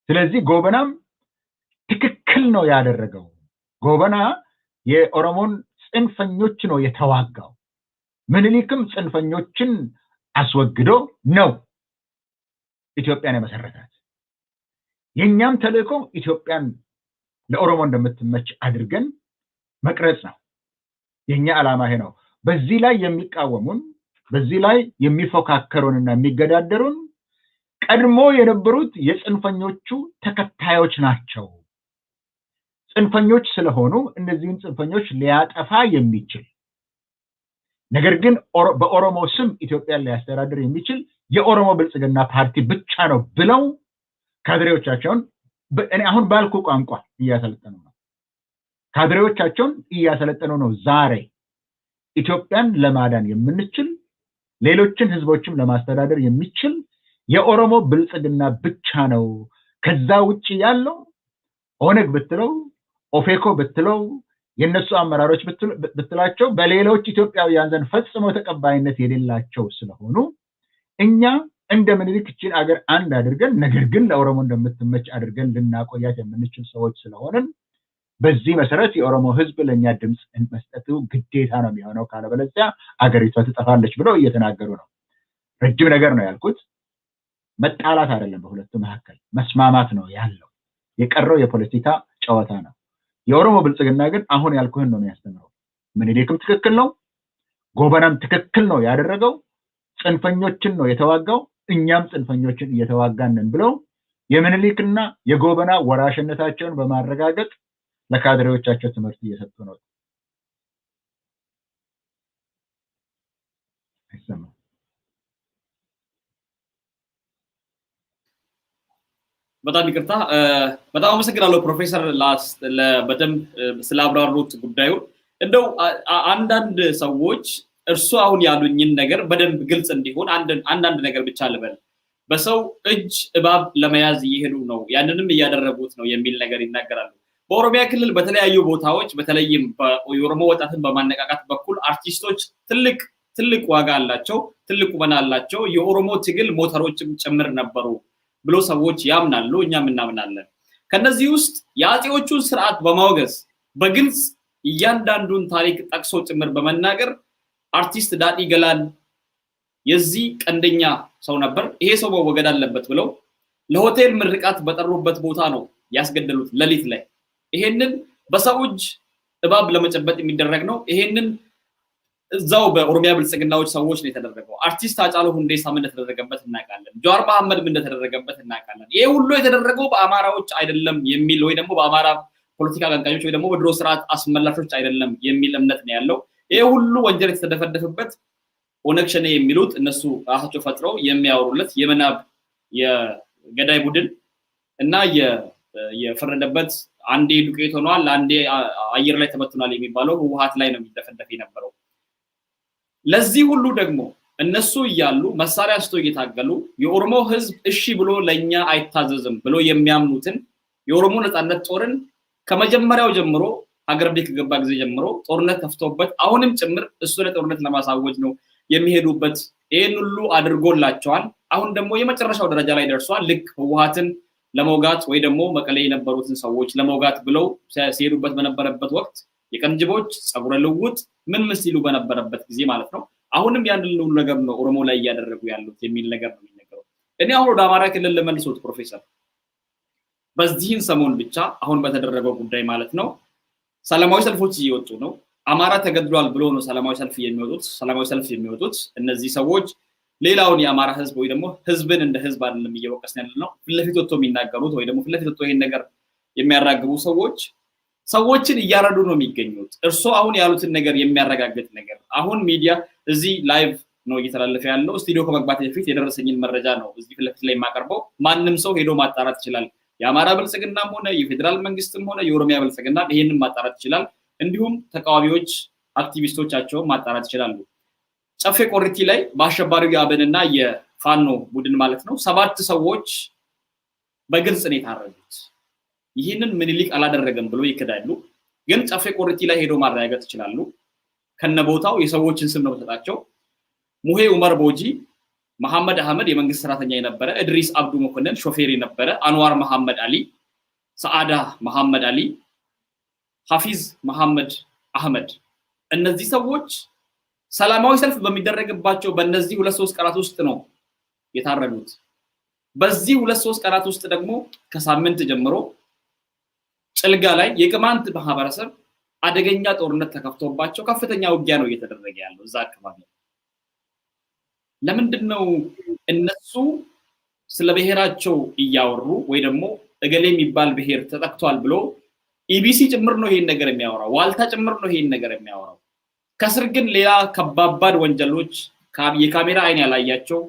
ስለዚህ ጎበናም ትክክል ነው ያደረገው። ጎበና የኦሮሞን ጽንፈኞች ነው የተዋጋው። ምኒልክም ጽንፈኞችን አስወግዶ ነው ኢትዮጵያን የመሰረታት። የኛም ተልእኮ ኢትዮጵያን ለኦሮሞ እንደምትመች አድርገን መቅረጽ ነው። የኛ ዓላማ ይሄ ነው። በዚህ ላይ የሚቃወሙን፣ በዚህ ላይ የሚፎካከሩንና የሚገዳደሩን ቀድሞ የነበሩት የጽንፈኞቹ ተከታዮች ናቸው። ጽንፈኞች ስለሆኑ እነዚህን ጽንፈኞች ሊያጠፋ የሚችል ነገር ግን በኦሮሞ ስም ኢትዮጵያን ሊያስተዳድር የሚችል የኦሮሞ ብልጽግና ፓርቲ ብቻ ነው ብለው ካድሬዎቻቸውን እኔ አሁን ባልኩ ቋንቋ እያሰለጠኑ ነው። ካድሬዎቻቸውን እያሰለጠኑ ነው። ዛሬ ኢትዮጵያን ለማዳን የምንችል ሌሎችን ህዝቦችም ለማስተዳደር የሚችል የኦሮሞ ብልጽግና ብቻ ነው። ከዛ ውጪ ያለው ኦነግ ብትለው ኦፌኮ ብትለው የነሱ አመራሮች ብትላቸው በሌሎች ኢትዮጵያውያን ዘንድ ፈጽሞ ተቀባይነት የሌላቸው ስለሆኑ እኛ እንደ ምኒልክ እቺን አገር አንድ አድርገን ነገር ግን ለኦሮሞ እንደምትመች አድርገን ልናቆያት የምንችል ሰዎች ስለሆነን በዚህ መሰረት የኦሮሞ ህዝብ ለኛ ድምጽ መስጠቱ ግዴታ ነው የሚሆነው ካለበለዚያ አገሪቷ ትጠፋለች ብለው እየተናገሩ ነው። ረጅም ነገር ነው ያልኩት። መጣላት አይደለም፣ በሁለቱ መካከል መስማማት ነው ያለው። የቀረው የፖለቲካ ጨዋታ ነው። የኦሮሞ ብልጽግና ግን አሁን ያልኩህን ነው የሚያስተምረው። ምኒልክም ትክክል ነው፣ ጎበናም ትክክል ነው ያደረገው። ጽንፈኞችን ነው የተዋጋው፣ እኛም ጽንፈኞችን እየተዋጋንን ብለው የምኒልክና የጎበና ወራሽነታቸውን በማረጋገጥ ለካድሬዎቻቸው ትምህርት እየሰጡ ነው። በጣም ይቅርታ፣ በጣም አመሰግናለሁ ፕሮፌሰር በደንብ ስላብራሩት ጉዳዩ። እንደው አንዳንድ ሰዎች እርሱ አሁን ያሉኝን ነገር በደንብ ግልጽ እንዲሆን አንዳንድ ነገር ብቻ ልበል። በሰው እጅ እባብ ለመያዝ እየሄዱ ነው፣ ያንንም እያደረጉት ነው የሚል ነገር ይናገራሉ። በኦሮሚያ ክልል በተለያዩ ቦታዎች በተለይም የኦሮሞ ወጣትን በማነቃቃት በኩል አርቲስቶች ትልቅ ዋጋ አላቸው፣ ትልቅ ቁመና አላቸው፣ የኦሮሞ ትግል ሞተሮችም ጭምር ነበሩ ብሎ ሰዎች ያምናሉ፣ እኛም እናምናለን። ከነዚህ ውስጥ የአጼዎቹን ስርዓት በማውገዝ በግልጽ እያንዳንዱን ታሪክ ጠቅሶ ጭምር በመናገር አርቲስት ዳዲ ገላን የዚህ ቀንደኛ ሰው ነበር፣ ይሄ ሰው መወገድ አለበት ብለው ለሆቴል ምርቃት በጠሩበት ቦታ ነው ያስገደሉት ሌሊት ላይ። ይሄንን በሰው እጅ እባብ ለመጨበጥ የሚደረግ ነው። ይሄንን እዛው በኦሮሚያ ብልጽግናዎች ሰዎች ነው የተደረገው። አርቲስት ሃጫሉ ሁንዴሳ ምን እንደተደረገበት እናውቃለን። ጀዋር መሐመድ ምን እንደተደረገበት እናውቃለን። ይሄ ሁሉ የተደረገው በአማራዎች አይደለም የሚል ወይ ደግሞ በአማራ ፖለቲካ አቀንቃኞች ወይ ደግሞ በድሮ ስርዓት አስመላሾች አይደለም የሚል እምነት ነው ያለው። ይሄ ሁሉ ወንጀል የተደፈደፈበት ኦነግ ሸኔ የሚሉት እነሱ ራሳቸው ፈጥረው የሚያወሩለት የመናብ የገዳይ ቡድን እና የፈረደበት አንዴ ዱቄት ሆኗል አንዴ አየር ላይ ተበትኗል የሚባለው ህወሓት ላይ ነው የሚደፈደፍ የነበረው። ለዚህ ሁሉ ደግሞ እነሱ እያሉ መሳሪያ አንስቶ እየታገሉ የኦሮሞ ህዝብ እሺ ብሎ ለኛ አይታዘዝም ብሎ የሚያምኑትን የኦሮሞ ነፃነት ጦርን ከመጀመሪያው ጀምሮ ሀገር ቤት ከገባ ጊዜ ጀምሮ ጦርነት ከፍቶበት አሁንም ጭምር እሱ ለጦርነት ለማሳወጅ ነው የሚሄዱበት። ይሄን ሁሉ አድርጎላቸዋል። አሁን ደግሞ የመጨረሻው ደረጃ ላይ ደርሷል። ልክ ህወሓትን ለመውጋት ወይ ደግሞ መቀሌ የነበሩትን ሰዎች ለመውጋት ብለው ሲሄዱበት በነበረበት ወቅት የቀንጅቦች ጸጉረ ልውጥ ምን ሲሉ በነበረበት ጊዜ ማለት ነው። አሁንም ያንን ሁሉ ነገር ነው ኦሮሞ ላይ እያደረጉ ያሉት የሚል ነገር ነው የሚነገረው። እኔ አሁን ወደ አማራ ክልል ለመልሶት ፕሮፌሰር በዚህን ሰሞን ብቻ አሁን በተደረገው ጉዳይ ማለት ነው ሰላማዊ ሰልፎች እየወጡ ነው። አማራ ተገድሏል ብሎ ነው ሰላማዊ ሰልፍ የሚወጡት እነዚህ ሰዎች ሌላውን የአማራ ህዝብ ወይ ደግሞ ህዝብን እንደ ህዝብ አይደለም እየወቀስን ያለነው። ፍለፊት ወጥቶ የሚናገሩት ወይ ደግሞ ፍለፊት ወጥቶ ይሄን ነገር የሚያራግቡ ሰዎችን እያረዱ ነው የሚገኙት። እርሶ አሁን ያሉትን ነገር የሚያረጋግጥ ነገር አሁን ሚዲያ እዚህ ላይቭ ነው እየተላለፈ ያለው። ስቱዲዮ ከመግባት በፊት የደረሰኝን መረጃ ነው እዚህ ፍለፊት ላይ የማቀርበው። ማንም ሰው ሄዶ ማጣራት ይችላል። የአማራ ብልጽግናም ሆነ የፌደራል መንግስትም ሆነ የኦሮሚያ ብልጽግና ይሄንን ማጣራት ይችላል። እንዲሁም ተቃዋሚዎች አክቲቪስቶቻቸው ማጣራት ይችላሉ። ጨፌ ቆሪቲ ላይ በአሸባሪው የአብንና የፋኖ ቡድን ማለት ነው 7 ሰዎች በግልጽ ነው የታረዱት። ይህንን ምኒልክ አላደረገም ብሎ ይከዳሉ። ግን ጨፌ ቆሪቲ ላይ ሄዶ ማረጋገጥ ይችላሉ። ከነቦታው የሰዎችን ስም ነው ተጣጣቸው። ሙሄ ዑመር ቦጂ፣ መሐመድ አህመድ የመንግስት ሰራተኛ የነበረ፣ እድሪስ አብዱ መኮንን ሾፌር የነበረ፣ አንዋር መሐመድ አሊ፣ ሰዓዳ መሐመድ አሊ፣ ሐፊዝ መሐመድ አህመድ። እነዚህ ሰዎች ሰላማዊ ሰልፍ በሚደረግባቸው በእነዚህ 2-3 ቀናት ውስጥ ነው የታረዱት። በዚህ 2-3 ቀናት ውስጥ ደግሞ ከሳምንት ጀምሮ ጭልጋ ላይ የቅማንት ማህበረሰብ አደገኛ ጦርነት ተከፍቶባቸው ከፍተኛ ውጊያ ነው እየተደረገ ያለው እዛ አካባቢ። ለምንድነው እነሱ ስለ ብሔራቸው እያወሩ ወይ ደግሞ እገሌ የሚባል ብሔር ተጠቅቷል ብሎ ኢቢሲ ጭምር ነው ይሄን ነገር የሚያወራው፣ ዋልታ ጭምር ነው ይሄን ነገር የሚያወራው። ከስር ግን ሌላ ከባባድ ወንጀሎች የካሜራ አይን ያላያቸው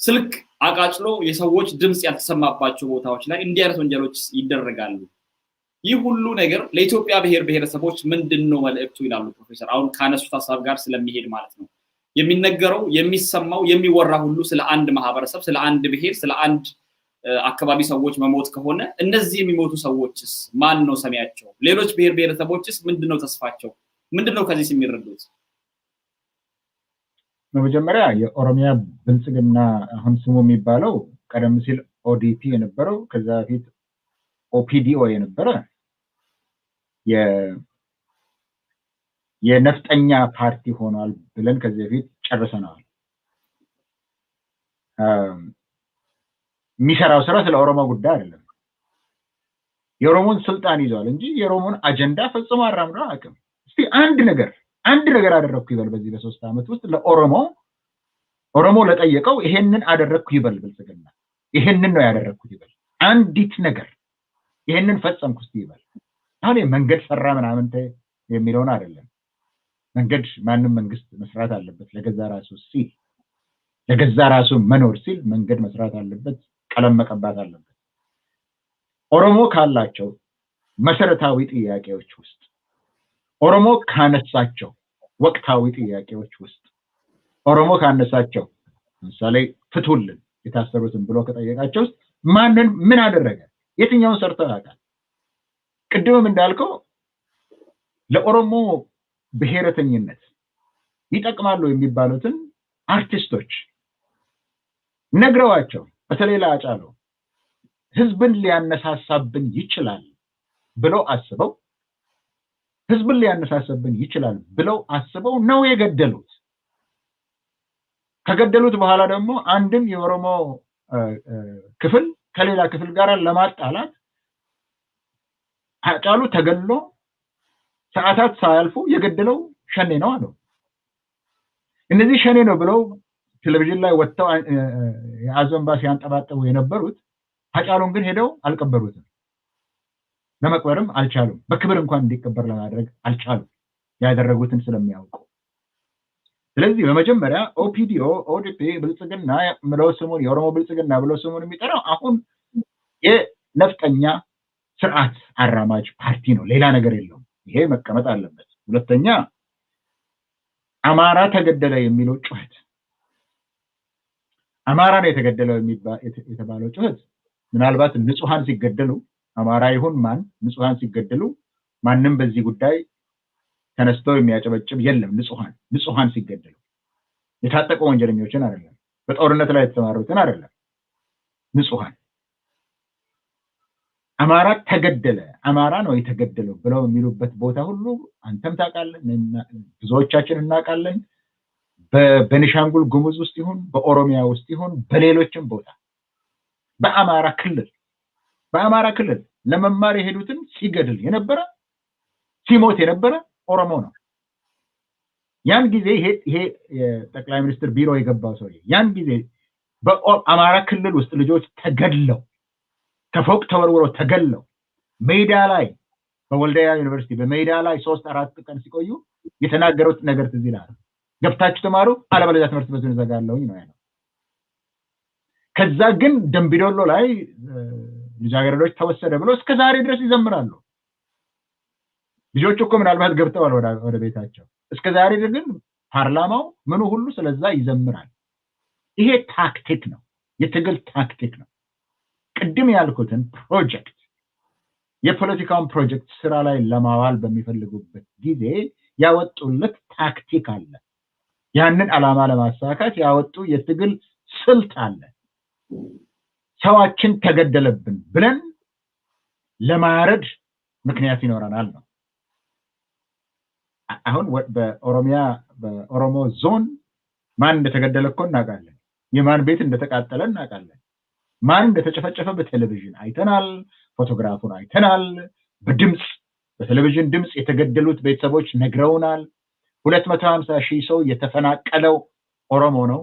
ስልክ አቃጭሎ የሰዎች ድምጽ ያልተሰማባቸው ቦታዎች ላይ እንዲህ አይነት ወንጀሎች ይደረጋሉ። ይህ ሁሉ ነገር ለኢትዮጵያ ብሔረሰቦች ምንድነው መልእክቱ ይላሉ ፕሮፌሰር። አሁን ካነሱት ሐሳብ ጋር ስለሚሄድ ማለት ነው የሚነገረው የሚሰማው የሚወራ ሁሉ ስለ አንድ ማህበረሰብ ስለ አንድ ብሔር ስለ አንድ አካባቢ ሰዎች መሞት ከሆነ እነዚህ የሚሞቱ ሰዎችስ ማን ነው ሰሚያቸው? ሌሎች ብሔረሰቦችስ ምንድነው ተስፋቸው? ምንድነው ከዚህ የሚረዱት? በመጀመሪያ የኦሮሚያ ብልጽግና አሁን ስሙ የሚባለው ቀደም ሲል ኦዲፒ የነበረው ከዛ በፊት ኦፒዲኦ የነበረ የነፍጠኛ ፓርቲ ሆኗል ብለን ከዚህ በፊት ጨርሰናል። የሚሰራው ስራ ስለ ኦሮሞ ጉዳይ አይደለም። የኦሮሞን ስልጣን ይዟል እንጂ የኦሮሞን አጀንዳ ፈጽሞ አራምዶ አያውቅም። እስቲ አንድ ነገር አደረኩ ይበል በዚህ በ3 ዓመት ውስጥ ኦሮሞ ለጠየቀው ይሄንን አደረኩ ይበል ብልጽግና ይሄንን ነው ያደረኩት ይበል። አንዲት ነገር ይሄንን ፈጸምኩ እስቲ ይበል። አሁን መንገድ ሰራ ምናምን የሚለውን አይደለም። መንገድ ማንም መንግስት መስራት አለበት ለገዛ ራሱ መኖር ሲል መንገድ መስራት አለበት፣ ቀለም መቀባት አለበት። ኦሮሞ ካላቸው መሰረታዊ ጥያቄዎች ውስጥ ኦሮሞ ካነሳቸው ወቅታዊ ጥያቄዎች ውስጥ ኦሮሞ ካነሳቸው ለምሳሌ ፍቱልን የታሰሩትን ብሎ ከጠየቃቸው ውስጥ ምን አደረገ? የትኛውን ሰርቶ ያውቃል? ቅድምም እንዳልከው ለኦሮሞ ብሔረተኝነት ይጠቅማሉ የሚባሉትን አርቲስቶች ነግረዋቸው በተለይ ለአጫሉ ህዝብን ሊያነሳሳብን ይችላል ብለው አስበው ነው የገደሉት። ከገደሉት በኋላ ደግሞ አንድም የኦሮሞ ክፍል ከሌላ ክፍል ጋር ለማጣላት አጫሉ ተገሎ ሰዓታት ሳያልፉ የገደለው ሸኔ ነው አሉ። እነዚህ ሸኔ ነው ብለው ቴሌቪዥን ላይ ወጥተው የአዘንባ ሲያንጠባጥቡ የነበሩት አጫሉን ግን ሄደው አልቀበሩትም። ለመቅበርም አልቻሉም። በክብር እንኳን እንዲቀበር ለማድረግ አልቻሉም፣ ያደረጉትን ስለሚያውቁ። ስለዚህ በመጀመሪያ ኦፒዲኦ ኦዲፒ ብልጽግና ብለው ስሙን የኦሮሞ ብልጽግና ብለው ስሙን የሚጠራው አሁን የነፍጠኛ ስርዓት አራማጅ ፓርቲ ነው፣ ሌላ ነገር የለውም። ይሄ መቀመጥ አለበት። ሁለተኛ አማራ ተገደለ የሚለው ጩኸት፣ አማራ ነው የተገደለው የተባለው ጩኸት ምናልባት ንጹሃን ሲገደሉ አማራ ይሁን ማን ንጹሃን ሲገደሉ ማንም በዚህ ጉዳይ ተነስቶ የሚያጨበጭብ የለም። ንጹሃን ሲገደሉ የታጠቁ ወንጀለኞችን አይደለም፣ በጦርነት ላይ የተሰማሩትን አይደለም፣ ንጹሃን አማራ ተገደለ አማራ ነው የተገደለው ብለው የሚሉበት ቦታ ሁሉ አንተም ታውቃለህ፣ ብዙዎቻችን እናውቃለን። በቤኒሻንጉል ጉሙዝ ውስጥ ይሁን በኦሮሚያ ውስጥ ይሁን በሌሎችም ቦታ በአማራ ክልል ለመማር የሄዱትን ሲገድል የነበረ ሲሞት የነበረ ኦሮሞ ነው። ያን ጊዜ ይሄ የጠቅላይ ሚኒስትር ቢሮ የገባው ሰው ያን ጊዜ በአማራ ክልል ውስጥ ልጆች ተገድለው ከፎቅ ተወርውረው ተገድለው ሜዳ ላይ በወልዲያ ዩኒቨርሲቲ በሜዳ ላይ 3-4 ቀን ሲቆዩ የተናገሩት ነገር ትዝ ይላል። ገብታችሁ ተማሩ አለበለዚያ ትምህርት ቤቱን እዘጋለሁኝ ነው ያለው። ከዛ ግን ደምቢዶሎ ላይ ልጃገረዶች ተወሰደ ብሎ እስከ ዛሬ ድረስ ይዘምራሉ። ልጆቹ እኮ ምናልባት ገብተዋል ወደ ቤታቸው። እስከ ዛሬ ግን ፓርላማው ምኑ ሁሉ ስለዛ ይዘምራል። ይሄ ታክቲክ ነው፣ የትግል ታክቲክ ነው። ቅድም ያልኩትን ፕሮጀክት የፖለቲካውን ፕሮጀክት ስራ ላይ ለማዋል በሚፈልጉበት ጊዜ ያወጡለት ታክቲክ አለ። ያንን ዓላማ ለማሳካት ያወጡ የትግል ስልት አለ። ሰዋችን ተገደለብን ብለን ለማረድ ምክንያት ይኖረናል ነው። አሁን በኦሮሞ ዞን ማን እንደተገደለ እኮ እናውቃለን። የማን ቤት እንደተቃጠለ እናውቃለን። ማን እንደተጨፈጨፈ በቴሌቪዥን አይተናል፣ ፎቶግራፉን አይተናል። በቴሌቪዥን ድምጽ የተገደሉት ቤተሰቦች ነግረውናል። 250,000 ሰው የተፈናቀለው ኦሮሞ ነው።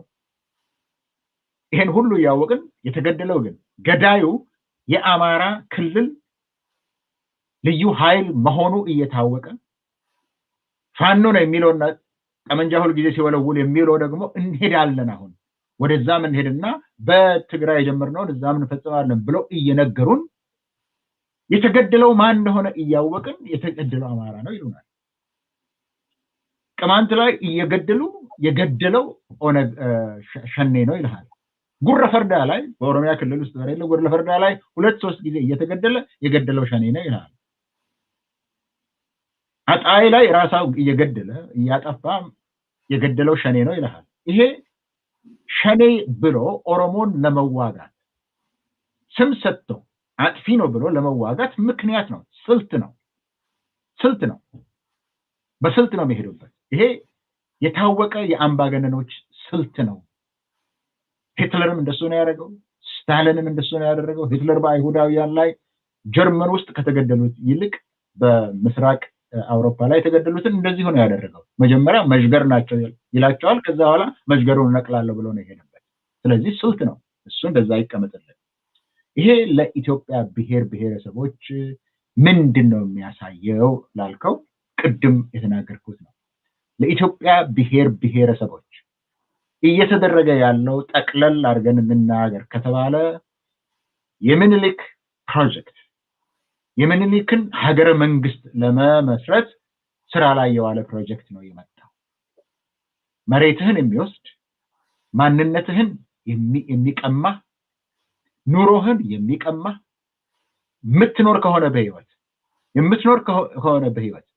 ይሄን ሁሉ ያወቅን የተገደለው ግን ገዳዩ የአማራ ክልል ልዩ ኃይል መሆኑ እየታወቀ ፋኖ ነው የሚለውና ጠመንጃ ሁሉ ጊዜ ሲወለውል የሚለው ደግሞ እንሄዳለን አሁን ወደዛም እንሄድና በትግራይ የጀመርነውን እዛም እንፈጽማለን ብለው እየነገሩን የተገደለው ማን እንደሆነ እያወቅን የተገደለው አማራ ነው ይሉናል። ቅማንት ላይ የገደለው ኦነግ ሸኔ ነው ይልሃል። ጉረፈርዳ ላይ በኦሮሚያ ክልል ውስጥ ያለው ጉረፈርዳ ላይ 2-3 ጊዜ የገደለው ሸኔ ነው ይልሃል። አጣይ ላይ ራሳው እየገደለ እያጠፋ የገደለው ሸኔ ነው ይልሃል። ይሄ ሸኔ ብሎ ኦሮሞን ለመዋጋት ስም ሰጥቶ አጥፊ ነው ብሎ ለመዋጋት ምክንያት ነው፣ ስልት ነው። በስልት ነው የሚሄዱበት። ይሄ የታወቀ የአምባገነኖች ስልት ነው። ሂትለርም እንደሱ ነው ያደረገው፣ ስታሊንም እንደሱ ነው ያደረገው። ሂትለር በአይሁዳውያን ላይ ጀርመን ውስጥ ከተገደሉት ይልቅ በምስራቅ አውሮፓ ላይ የተገደሉትን እንደዚህ ነው ያደረገው። መጀመሪያ መዥገር ናቸው ይላቸዋል፣ ከዛ በኋላ መዥገሩን ነቅላለሁ ብሎ ነው የሄደበት። ስለዚህ ስልት ነው፣ እሱ እንደዛ ይቀመጥልን። ይሄ ለኢትዮጵያ ብሔር ብሔረሰቦች ምንድን ነው የሚያሳየው ላልከው ቅድም የተናገርኩት ነው። ለኢትዮጵያ ብሔር ብሔረሰቦች እየተደረገ ያለው ጠቅለል አድርገን እንናገር ከተባለ የምኒልክ ፕሮጀክት የምኒልክን ሀገረ መንግስት ለመመስረት ስራ ላይ የዋለ ፕሮጀክት ነው የመጣው። መሬትህን የሚወስድ ማንነትህን የሚቀማ ኑሮህን የሚቀማ የምትኖር ከሆነ በህይወት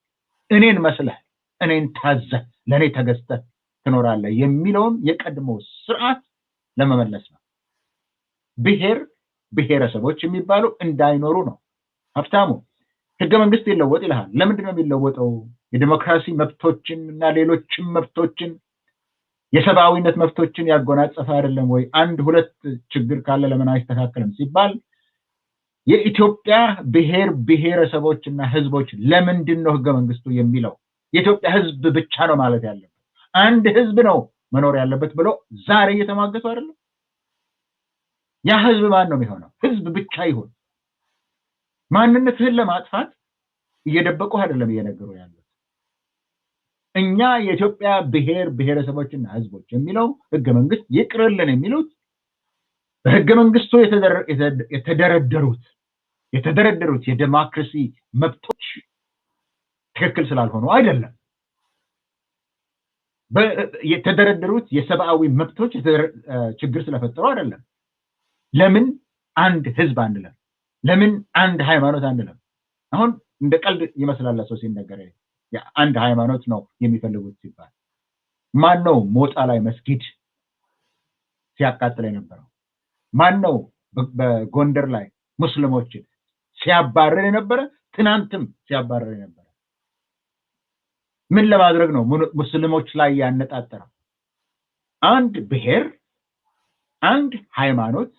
እኔን መስለህ እኔን ታዘህ ለእኔ ተገዝተህ ትኖራለህ የሚለውን የቀድሞ ስርዓት ለመመለስ ነው። ብሔር ብሔረሰቦች የሚባሉ እንዳይኖሩ ነው። ሀብታሙ ህገ መንግስት ይለወጥ ይልሃል። ለምንድን ነው የሚለወጠው? የዲሞክራሲ መብቶችን እና ሌሎችም መብቶችን የሰብአዊነት መብቶችን ያጎናጸፈ አይደለም ወይ? አንድ ሁለት ችግር ካለ ለምን አይስተካከልም ሲባል የኢትዮጵያ ብሔር ብሔረሰቦችና ህዝቦች ለምንድን ነው ህገ መንግስቱ የሚለው? የኢትዮጵያ ህዝብ ብቻ ነው ማለት ያለበት፣ አንድ ህዝብ ነው መኖር ያለበት ብሎ ዛሬ እየተሟገቱ አይደለም? ያ ህዝብ ማን ነው የሚሆነው? ህዝብ ብቻ ይሁን። ማንነትህን ለማጥፋት እየደበቁ አይደለም እየነገሩ ያሉት። እኛ የኢትዮጵያ ብሔር ብሔረሰቦችና ህዝቦች የሚለው ህገ መንግስት ይቅርልን የሚሉት በህገ መንግስቱ የተደረደሩት የዲሞክራሲ መብቶች ትክክል ስላልሆኑ አይደለም። የተደረደሩት የሰብአዊ መብቶች ችግር ስለፈጠሩ አይደለም። ለምን አንድ ህዝብ አንልም? ለምን አንድ ሃይማኖት አንልም? አሁን እንደ ቀልድ ይመስላል ሰው ሲነገር አንድ ሃይማኖት ነው የሚፈልጉት ሲባል ማን ነው ሞጣ ላይ መስጊድ ሲያቃጥል የነበረው? ማን ነው በጎንደር ላይ ሙስሊሞችን ሲያባረር የነበረ? ትናንትም ሲያባረር የነበረ ምን ለማድረግ ነው ሙስሊሞች ላይ ያነጣጠረው? አንድ ብሔር፣ አንድ ሃይማኖት፣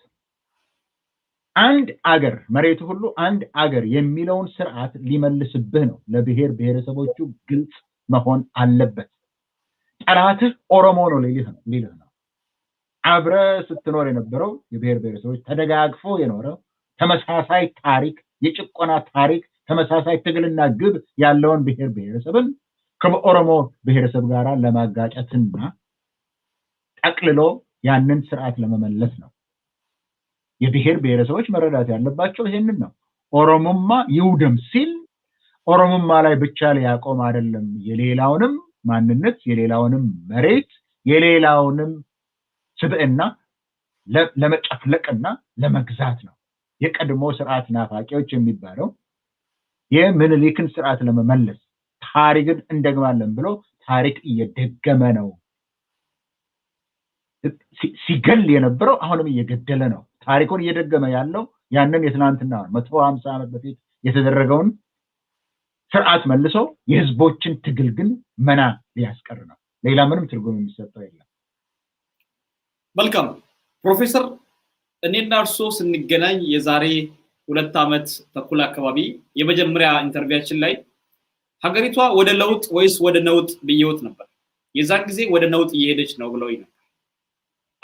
አንድ አገር፣ መሬቱ ሁሉ አንድ አገር የሚለውን ስርዓት ሊመልስብህ ነው። ለብሔር ብሔረሰቦቹ ግልጽ መሆን አለበት። ጠላትህ ኦሮሞ ነው ሊልህ ነው። አብረ ስትኖር የነበረው የብሔር ብሔረሰቦች ተደጋግፎ የኖረው ተመሳሳይ ታሪክ፣ የጭቆና ታሪክ፣ ተመሳሳይ ትግልና ግብ ያለውን ብሔር ብሔረሰብን ከኦሮሞ ብሔረሰብ ጋር ለማጋጨትና ጠቅልሎ ያንን ስርዓት ለመመለስ ነው። የብሔር ብሔረሰቦች መረዳት ያለባቸው ይሄንን ነው። ኦሮሙማ ይውደም ሲል ኦሮሙማ ላይ ብቻ ሊያቆም አይደለም፣ የሌላውንም ማንነት፣ የሌላውንም መሬት፣ የሌላውንም ስብዕና ለመጨፍለቅና ለመግዛት ነው። የቀድሞ ስርዓት ናፋቂዎች የሚባለው የምኒልክን ስርዓት ለመመለስ ታሪክን እንደግማለን ብሎ ታሪክ እየደገመ ነው። ሲገል የነበረው አሁንም እየገደለ ነው። ታሪኩን እየደገመ ያለው ያንን የትናንትና 150 ዓመት በፊት የተደረገውን ስርዓት መልሶ የህዝቦችን ትግል ግን መና ሊያስቀር ነው። ሌላ ምንም ትርጉም የሚሰጠው የለም። መልካም ፕሮፌሰር፣ እኔና እርስዎ ስንገናኝ የዛሬ 2 ዓመት ተኩል አካባቢ የመጀመሪያ ኢንተርቪያችን ላይ ሀገሪቷ ወደ ለውጥ ወይስ ወደ ነውጥ ብየውት ነበር። የዛን ጊዜ ወደ ነውጥ እየሄደች ነው ብለውኝ ነበር።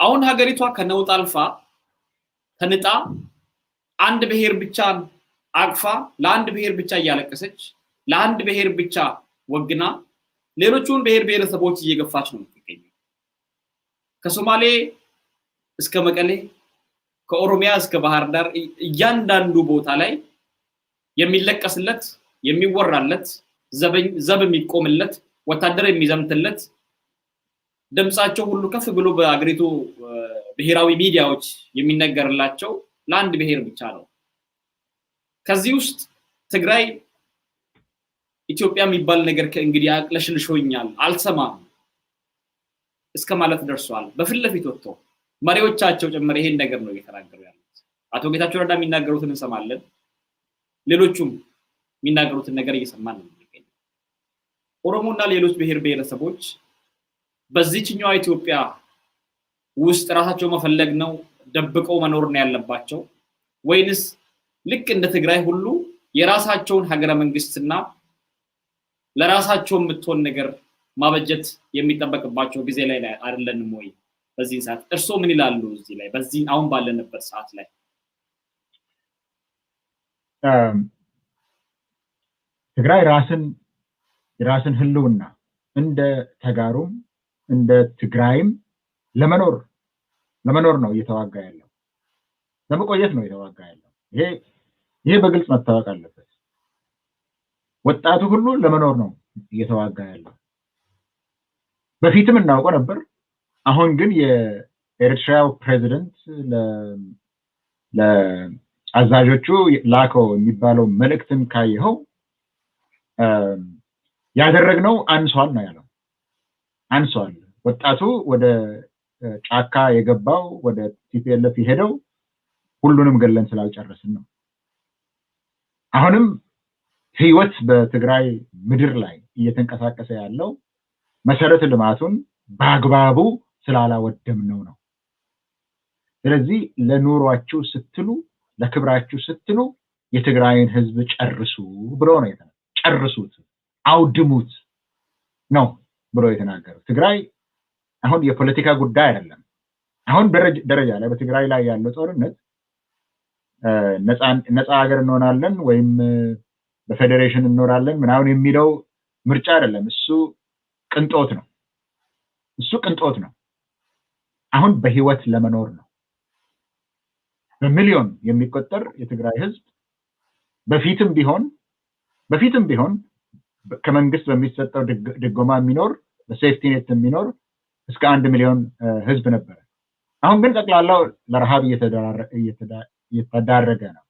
አሁን ሀገሪቷ ከነውጥ አልፋ ተንጣ አንድ ብሔር ብቻ አቅፋ ለአንድ ብሔር ብቻ እያለቀሰች ለአንድ ብሔር ብቻ ወግና ሌሎቹን ብሔር ብሔረሰቦች እየገፋች ነው የምትገኘው። ከሶማሌ እስከ መቀሌ፣ ከኦሮሚያ እስከ ባህር ዳር እያንዳንዱ ቦታ ላይ የሚለቀስለት የሚወራለት ዘብ የሚቆምለት ወታደር የሚዘምትለት ድምጻቸው ሁሉ ከፍ ብሎ በአገሪቱ ብሔራዊ ሚዲያዎች የሚነገርላቸው ለአንድ ብሔር ብቻ ነው። ከዚህ ውስጥ ትግራይ ኢትዮጵያ የሚባል ነገር ከእንግዲህ አቅለሽልሾኛል አልሰማም እስከ ማለት ደርሷል። በፊት ለፊት ወጥቶ መሪዎቻቸው ጭምር ይሄን ነገር ነው እየተናገሩ ያሉት። አቶ ጌታቸው ረዳ የሚናገሩትን እንሰማለን፣ ሌሎቹም የሚናገሩትን ነገር እየሰማን ነው የሚገኘው። ኦሮሞና ሌሎች ብሔር ብሔረሰቦች በዚህኛው ኢትዮጵያ ውስጥ ራሳቸው መፈለግ ነው ደብቀው መኖር ነው ያለባቸው ወይንስ ልክ እንደ ትግራይ ሁሉ የራሳቸውን ሀገረ መንግስትና ለራሳቸው የምትሆን ነገር ማበጀት የሚጠበቅባቸው ጊዜ ላይ አይደለንም ወይ? በዚህ ሰዓት እርሶ ምን ይላሉ? እዚህ ላይ በዚህ አሁን ባለንበት ሰዓት ላይ ትግራይ የራስን ህልውና እንደ ተጋሩም እንደ ትግራይም ለመኖር ነው እየተዋጋ ያለው፣ ለመቆየት ነው እየተዋጋ ያለው። ይሄ በግልጽ መታወቅ አለበት። ወጣቱ ሁሉ ለመኖር ነው እየተዋጋ ያለው። በፊትም እናውቀው ነበር። አሁን ግን የኤርትራው ፕሬዚደንት ለአዛዦቹ ላከው የሚባለው መልእክትን ካየኸው ያደረግነው አንሷል ነው ያለው። አንሷል። ወጣቱ ወደ ጫካ የገባው ወደ ቲፒኤልኤፍ የሄደው ሁሉንም ገለን ስላልጨረስን ነው። አሁንም ህይወት በትግራይ ምድር ላይ እየተንቀሳቀሰ ያለው መሰረተ ልማቱን በአግባቡ ስላላወደምነው ነው። ስለዚህ ለኑሯችሁ ስትሉ ለክብራችሁ ስትሉ የትግራይን ህዝብ ጨርሱ ብሎ ነው ጨርሱት፣ አውድሙት ነው ብሎ የተናገረው። ትግራይ አሁን የፖለቲካ ጉዳይ አይደለም። አሁን ደረጃ ላይ በትግራይ ላይ ያለው ጦርነት ነፃ ሀገር እንሆናለን ወይም በፌዴሬሽን እንኖራለን ምናምን የሚለው ምርጫ አይደለም። እሱ ቅንጦት ነው። አሁን በህይወት ለመኖር ነው። በሚሊዮን የሚቆጠር የትግራይ ህዝብ በፊትም ቢሆን ከመንግስት በሚሰጠው ድጎማ የሚኖር በሴፍቲ ኔት የሚኖር እስከ 1 ሚሊዮን ህዝብ ነበር። አሁን ግን ጠቅላላው ለረሃብ እየተዳረገ ነው።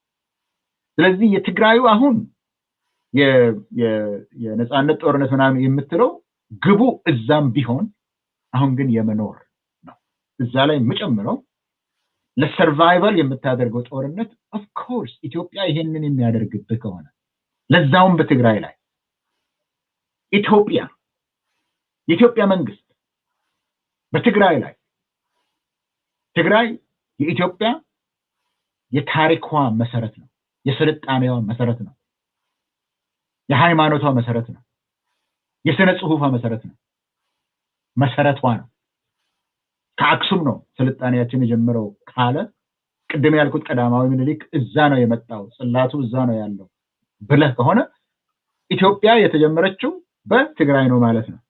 ስለዚህ የትግራዩ አሁን የነፃነት ጦርነት ምናምን የምትለው ግቡ እዛም ቢሆን አሁን ግን የመኖር ነው። እዛ ላይ የምጨምረው ለሰርቫይቫል የምታደርገው ጦርነት ኦፍ ኮርስ ኢትዮጵያ ይሄንን የሚያደርግብህ ከሆነ ለዛውም በትግራይ ላይ የኢትዮጵያ መንግስት በትግራይ ላይ ትግራይ የኢትዮጵያ የታሪኳ መሰረት ነው፣ የስልጣኔዋ መሰረት ነው፣ የሃይማኖቷ መሰረት ነው፣ የስነ ጽሁፏ መሰረት ነው፣ መሰረቷ ነው። ከአክሱም ነው ስልጣኔያችን የጀመረው ካለ ቅድም ያልኩት ቀዳማዊ ምኒልክ እዛ ነው የመጣው፣ ጽላቱ እዛ ነው ያለው ብለህ ከሆነ ኢትዮጵያ የተጀመረችው በትግራይ ነው ማለት ነው።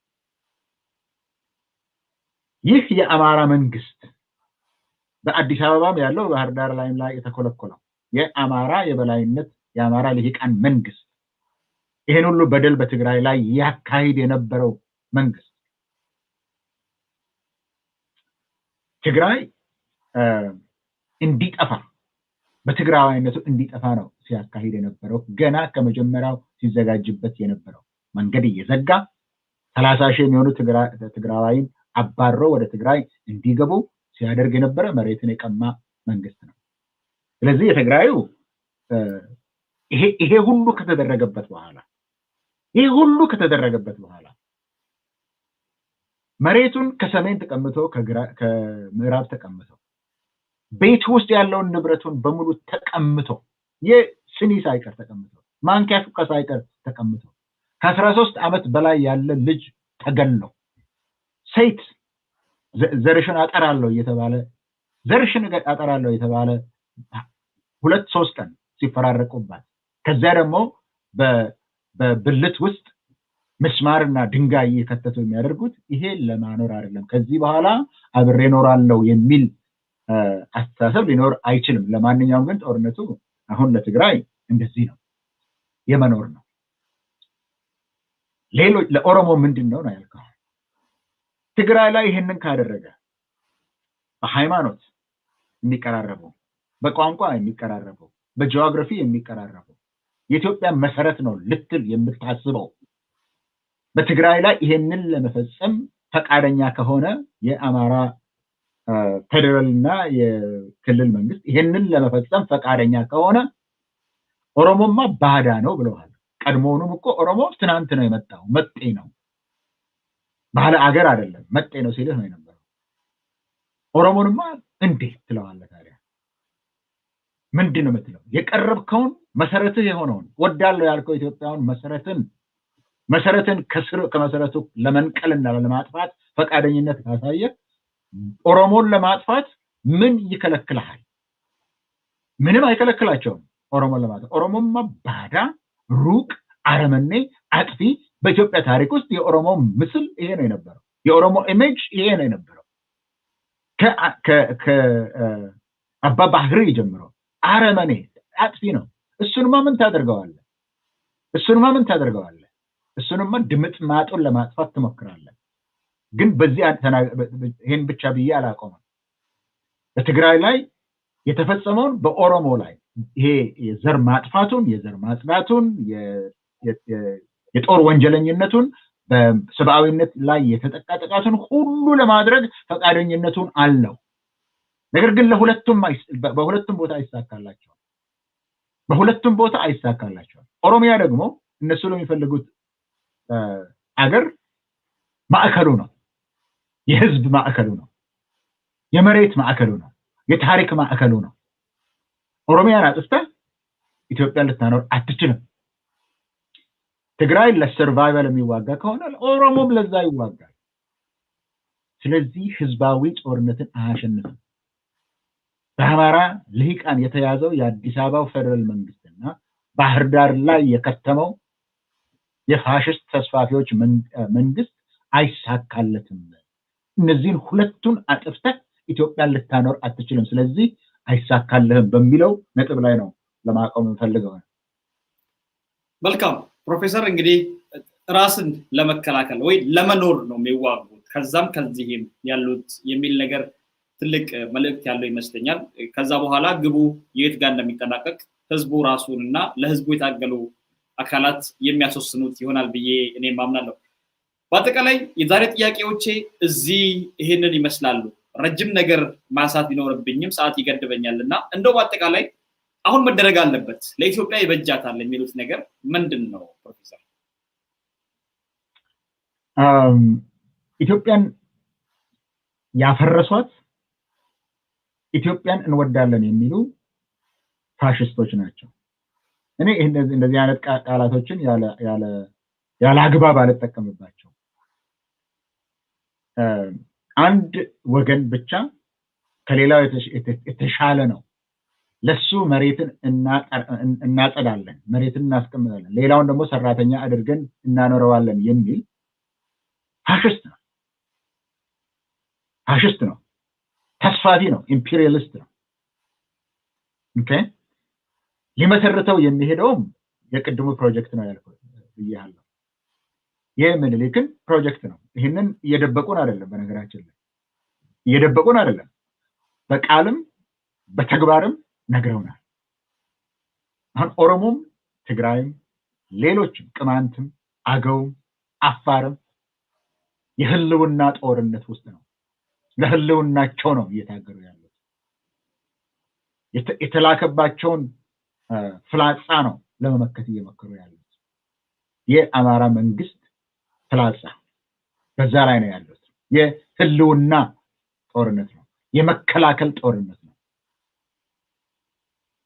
ይህ የአማራ መንግስት በአዲስ አበባም ያለው ባህር ዳር ላይ የተኮለኮለው የአማራ የበላይነት የአማራ ልሂቃን መንግስት ይሄን ሁሉ በደል በትግራይ ላይ ያካሂድ የነበረው መንግስት ትግራይ እንዲጠፋ በትግራዋይነቱ እንዲጠፋ ነው ሲያካሂድ የነበረው። ገና ከመጀመሪያው ሲዘጋጅበት የነበረው መንገድ እየዘጋ 30 ሺህ የሚሆኑ ትግራዋይን አባሮ ወደ ትግራይ እንዲገቡ ሲያደርግ የነበረ መሬትን የቀማ መንግስት ነው። ስለዚህ የትግራዩ ይሄ ሁሉ ከተደረገበት በኋላ መሬቱን ከሰሜን ተቀምጦ ከምዕራብ ተቀምጦ ቤት ውስጥ ያለውን ንብረቱን በሙሉ ተቀምጦ የስኒ ሳይቀር ተቀምጦ ማንኪያ ሹካ ሳይቀር ተቀምጦ ከ13 ዓመት በላይ ያለ ልጅ ተገሎ ሴት ዘርሽን አጠራለሁ እየተባለ 2-3 ቀን ሲፈራረቁባት ከዚያ ደግሞ በብልት ውስጥ ምስማርና ድንጋይ እየከተቱ የሚያደርጉት ይሄ ለማኖር አይደለም። ከዚህ በኋላ አብሬ እኖራለሁ የሚል አስተሳሰብ ሊኖር አይችልም። ለማንኛውም ግን ጦርነቱ አሁን ለትግራይ እንደዚህ ነው፣ የመኖር ነው። ሌሎች ለኦሮሞ ምንድነው ነው ያልከው? ትግራይ ላይ ይሄንን ካደረገ በሃይማኖት የሚቀራረበው፣ በቋንቋ የሚቀራረበው፣ በጂኦግራፊ የሚቀራረበው የኢትዮጵያ መሰረት ነው ልትል የምታስበው በትግራይ ላይ ይሄንን ለመፈጸም ፈቃደኛ ከሆነ የአማራ ፌደራልና የክልል መንግስት ይሄንን ለመፈጸም ፈቃደኛ ከሆነ ኦሮሞማ ባዳ ነው ብለዋል። ቀድሞውንም እኮ ኦሮሞ ትናንት ነው የመጣው፣ መጤ ነው፣ ባለ አገር አይደለም፣ መጤ ነው ሲልህ ነው የነበረው። ኦሮሞንማ እንዴት ትለዋለህ ታዲያ? ምንድን ነው የምትለው? የቀረብከውን መሰረትህ የሆነውን ወዳለው ያልከው ኢትዮጵያውን መሰረትን ከመሰረቱ ለመንቀልና ለማጥፋት ፈቃደኝነት ካሳየ ኦሮሞን ለማጥፋት ምን ይከለክልሃል? ምንም አይከለክላቸውም። ኦሮሞን ለማጥፋት ኦሮሞማ ባዳ፣ ሩቅ፣ አረመኔ፣ አጥፊ። በኢትዮጵያ ታሪክ ውስጥ የኦሮሞ ምስል ይሄ ነው የነበረው። የኦሮሞ ኢሜጅ ይሄ ነው የነበረው። ከአባ ባህሪ ጀምሮ አረመኔ፣ አጥፊ ነው። እሱንማ ምን ታደርገዋለህ? እሱንማ ድምጥ ማጡን ለማጥፋት ትሞክራለህ። ግን በዚህ ይሄን ብቻ ብዬ አላቆመም። በትግራይ ላይ የተፈጸመውን በኦሮሞ ላይ ይሄ የዘር ማጥፋቱን፣ የዘር ማጽዳቱን፣ የጦር ወንጀለኝነቱን፣ በሰብአዊነት ላይ የተጠቃ ጥቃቱን ሁሉ ለማድረግ ፈቃደኝነቱን አለው። ነገር ግን በሁለቱም ቦታ አይሳካላቸውም። ኦሮሚያ ደግሞ እነሱ ለሚፈልጉት አገር ማዕከሉ ነው፣ የህዝብ ማዕከሉ ነው፣ የመሬት ማዕከሉ ነው፣ የታሪክ ማዕከሉ ነው። ኦሮሚያን አጥፍተህ ኢትዮጵያን ልታኖር አትችልም። ትግራይ ለሰርቫይቫል የሚዋጋ ከሆነ ኦሮሞም ለዛ ይዋጋል። ስለዚህ ህዝባዊ ጦርነትን አያሸንፍም። በአማራ ልሂቃን የተያዘው የአዲስ አበባው ፌደራል መንግስትና ባህር ዳር ላይ የከተመው የፋሽስት ተስፋፊዎች መንግስት አይሳካለትም። እነዚህን ሁለቱን አጥፍተህ ኢትዮጵያን ልታኖር አትችልም። ስለዚህ አይሳካልህም በሚለው ነጥብ ላይ ነው ለማቆም እንፈልገው። መልካም ፕሮፌሰር፣ እንግዲህ ራስን ለመከላከል ወይ ለመኖር ነው የሚዋጉት ከዛም ከዚህም ያሉት የሚል ነገር ትልቅ መልእክት ያለው ይመስለኛል። ከዛ በኋላ ግቡ የት ጋር እንደሚጠናቀቅ ህዝቡ ራሱንና ለህዝቡ የታገሉ አካላት የሚያስወስኑት ይሆናል ብዬ እኔ ማምናለሁ። በአጠቃላይ የዛሬ ጥያቄዎቼ እዚህ ይሄንን ይመስላሉ። ረጅም ነገር ማንሳት ቢኖርብኝም ሰዓት ይገድበኛልና እንደው በአጠቃላይ አሁን መደረግ አለበት ለኢትዮጵያ ይበጃታል የሚሉት ነገር ምንድን ነው ፕሮፌሰር? ኢትዮጵያን ያፈረሷት ኢትዮጵያን እንወዳለን የሚሉ ፋሽስቶች ናቸው። እኔ እንደዚህ አይነት ቃላቶችን ያለ አግባብ አልጠቀምባቸው። አንድ ወገን ብቻ ከሌላው የተሻለ ነው፣ ለሱ መሬትን እናጸዳለን፣ መሬትን እናስቀምጣለን፣ ሌላውን ደግሞ ሰራተኛ አድርገን እናኖረዋለን የሚል ፋሽስት ነው፣ ተስፋፊ ነው፣ ኢምፔሪያሊስት ነው። ኦኬ፣ ሊመሰርተው የሚሄደውም የቅድሙ ፕሮጀክት ነው ያልኩት ብያለሁ። የምኒልክን ፕሮጀክት ነው። ይህንን እየደበቁን አይደለም፣ በነገራችን ላይ እየደበቁን አይደለም፣ በቃልም በተግባርም ነግረውናል። አሁን ኦሮሞም፣ ትግራይም፣ ሌሎችም ቅማንትም፣ አገውም፣ አፋርም የህልውና ጦርነት ውስጥ ነው። ለህልውናቸው ነው እየታገሉ ያሉት። የተላከባቸውን ፍላጻ ነው ለመመከት እየመከሩ ያሉት። የአማራ መንግስት ፍላጻ በዛ ላይ ነው ያሉት። የህልውና ጦርነት ነው፣ የመከላከል ጦርነት ነው።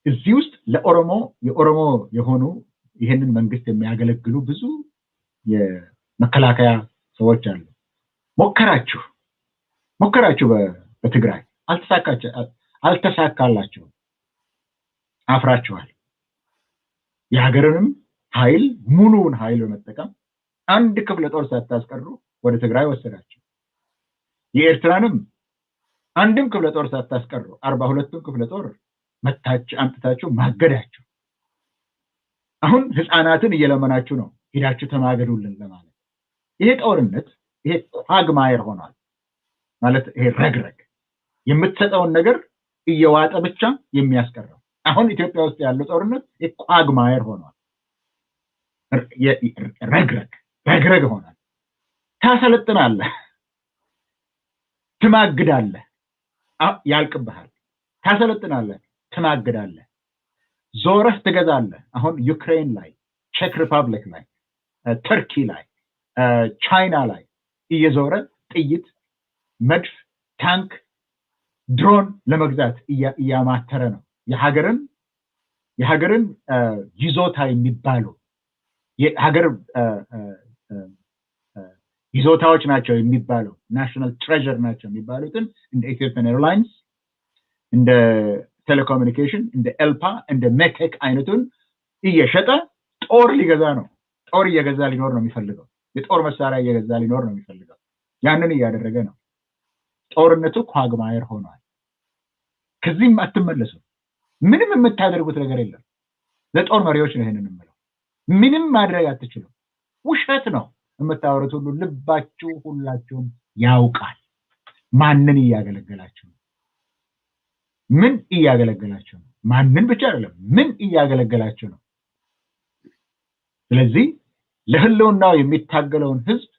እዚህ ውስጥ የኦሮሞ የሆኑ ይህንን መንግስት የሚያገለግሉ ብዙ የመከላከያ ሰዎች አሉ። ሞከራችሁ በትግራይ አልተሳካላችሁም፣ አፍራችኋል። የሀገርንም ኃይል ሙሉውን ኃይል በመጠቀም አንድ ክፍለ ጦር ሳታስቀሩ ወደ ትግራይ ወሰዳችሁ። የኤርትራንም አንድም ክፍለ ጦር ሳታስቀሩ 42ቱን ክፍለ ጦር መታችሁ አምጥታችሁ ማገዳችሁ። አሁን ህፃናትን እየለመናችሁ ነው ሄዳችሁ ተማገዱልን ለማለት። ይሄ ጦርነት ይሄ ኳግማየር ሆኗል ማለት ይሄ ረግረግ የምትሰጠውን ነገር እየዋጠ ብቻ የሚያስቀረው። አሁን ኢትዮጵያ ውስጥ ያለው ጦርነት ኳግማየር ሆኗል፣ ረግረግ ሆኗል። ታሰለጥናለህ፣ ትማግዳለህ ያልቅብሃል ታሰለጥናለህ ትማግዳለህ ዞረህ ትገዛለህ አሁን ዩክሬን ላይ ቼክ ሪፐብሊክ ላይ ተርኪ ላይ ቻይና ላይ እየዞረ ጥይት መድፍ ታንክ ድሮን ለመግዛት እያማተረ ነው የሀገርን ይዞታ የሚባሉ የሀገር ይዞታዎች ናቸው የሚባሉ ናሽናል ትሬዠር ናቸው የሚባሉትን እንደ ኢትዮጵያን ኤርላይንስ እንደ ቴሌኮሙኒኬሽን እንደ ኤልፓ እንደ ሜቴክ አይነቱን እየሸጠ ጦር ሊገዛ ነው ጦር እየገዛ ሊኖር ነው የሚፈልገው የጦር መሳሪያ እየገዛ ሊኖር ነው የሚፈልገው ያንን እያደረገ ነው ጦርነቱ ኳግማየር ሆኗል ከዚህም አትመለሱ ምንም የምታደርጉት ነገር የለም ለጦር መሪዎች ነው ይሄንን የምለው ምንም ማድረግ አትችሉም ውሸት ነው የምታወሩት ሁሉ ልባችሁ ሁላችሁም ያውቃል ማንን እያገለገላችሁ ነው ምን እያገለገላችሁ ነው ማንን ብቻ አይደለም ምን እያገለገላችሁ ነው ስለዚህ ለህልውናው የሚታገለውን ህዝብ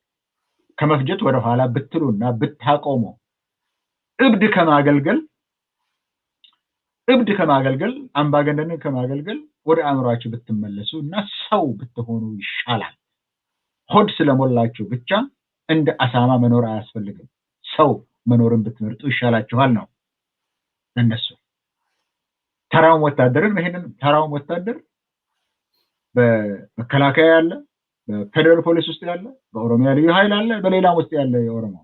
ከመፍጀት ወደ ኋላ ብትሉና ብታቆሙ እብድ ከማገልገል አምባገነንን ከማገልገል ወደ አእምሯችሁ ብትመለሱና ሰው ብትሆኑ ይሻላል ሆድ ስለሞላችሁ ብቻ እንደ አሳማ መኖር አያስፈልግም ሰው መኖርን ብትመርጡ ይሻላችኋል ነው እነሱ ተራው ወታደር በመከላከያ ያለ በፌደራል ፖሊስ ውስጥ ያለ በኦሮሚያ ልዩ ኃይል አለ በሌላም ውስጥ ያለ የኦሮሞ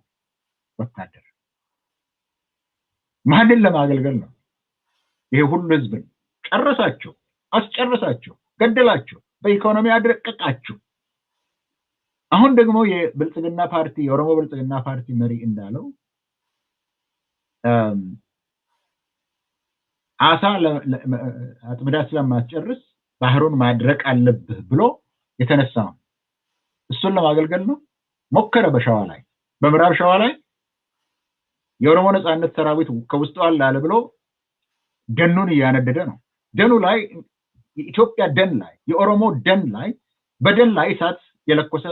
ወታደር ማንን ለማገልገል ነው ይሄ ሁሉ ህዝብን አስጨረሳችሁ ገደላችሁ በኢኮኖሚ አድረቀቃችሁ አሁን ደግሞ የብልጽግና ፓርቲ የኦሮሞ ብልጽግና ፓርቲ መሪ እንዳለው አሳ አጥምዳ ስለማትጨርስ ባህሩን ማድረቅ አለብህ ብሎ የተነሳው እሱን ለማገልገል ነው ሞከረ በሸዋ ላይ በምዕራብ ሸዋ ላይ የኦሮሞ ነጻነት ሰራዊት ከውስጡ አለ ብሎ ደኑን እያነደደ ነው ደኑ ላይ የኢትዮጵያ ደን ላይ የኦሮሞ ደን ላይ በደን ላይ እሳት የለኮሰ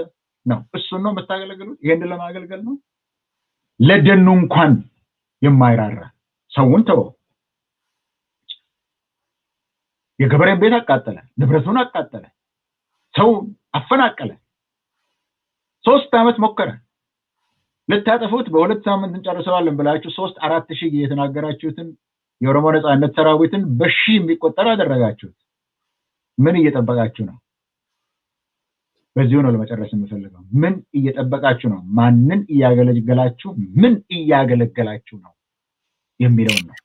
ነው እሱን ነው የምታገለግሉት ይሄን ለማገልገል ነው ለደኑ እንኳን የማይራራ ሰውን ተው የገበሬን ቤት አቃጠለ ንብረቱን አቃጠለ ሰው አፈናቀለ 3 አመት ሞከረ ለታጠፉት በሁለት ሳምንት እንጨርሰዋለን ብላችሁ 3-4 ሺህ እየተናገራችሁትን የኦሮሞ ነጻነት ሰራዊትን በሺ የሚቆጠር አደረጋችሁት ምን እየጠበቃችሁ ነው በዚሁ ነው ለመጨረስ የምፈልገው ምን እየጠበቃችሁ ነው ማንን እያገለገላችሁ ምን እያገለገላችሁ ነው የሚለው ነው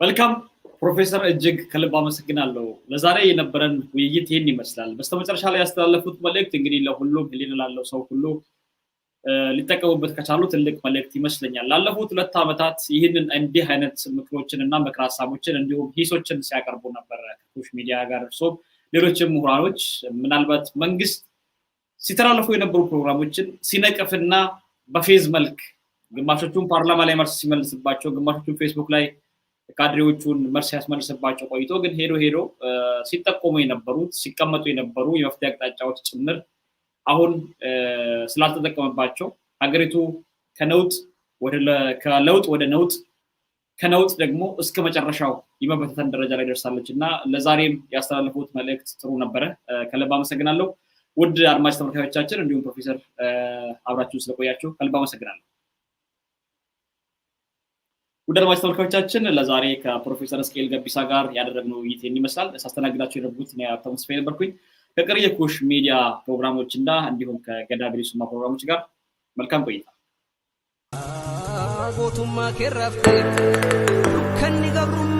መልካም ፕሮፌሰር እጅግ ከልብ አመሰግናለሁ ለዛሬ የነበረን ውይይት ይሄን ይመስላል በስተመጨረሻ ላይ ያስተላለፉት መልእክት እንግዲህ ለሁሉም ህሊና ላለው ሰው ሁሉ ሊጠቀሙበት ከቻሉ ትልቅ መልእክት ይመስለኛል ላለፉት 2 አመታት ይህንን እንዲህ አይነት ምክሮችንና ምክር ሀሳቦችን እንዲሁም ሂሶችን ሲያቀርቡ ነበር ከኩሽ ሚዲያ ጋር ሌሎችም ምሁራኖች ምናልባት መንግስት ሲተላለፉ የነበሩ ፕሮግራሞችን ሲነቀፍና በፌዝ መልክ ግማሾቹን ፓርላማ ላይ መልስ ሲመልስባቸው ግማሾቹን ፌስቡክ ላይ ካድሬዎቹን መልስ ያስመልስባቸው ቆይቶ ግን ሄዶ ሲጠቆሙ የነበሩት ሲቀመጡ የነበሩ የመፍትሄ አቅጣጫዎች ጭምር አሁን ስላልተጠቀመባቸው ሀገሪቱ ከለውጥ ወደ ነውጥ ከነውጥ ደግሞ እስከ መጨረሻው የመበተን ደረጃ ላይ ደርሳለችና ለዛሬም ያስተላለፉት መልእክት ጥሩ ነበር ከልብ አመሰግናለሁ ውድ አድማጭ ተመልካቾቻችን እንዲሁም ፕሮፌሰር አብራችሁ ስለቆያችሁ ከልብ አመሰግናለሁ ውድ አድማጭ ተመልካቾቻችን ለዛሬ ከፕሮፌሰር እስቄል ገቢሳ ጋር ያደረግነው ውይይት ይመስላል ሳስተናግዳችሁ የነበርኩት ነው አብታሙ ተስፋዬ ነበርኩኝ ከቀሪ የኩሽ ሚዲያ ፕሮግራሞች እና እንዲሁም ከገዳ ብሊሱማ ፕሮግራሞች ጋር መልካም ቆይታ ጎቱማ ከራፍቴ ከኒ ገብሩ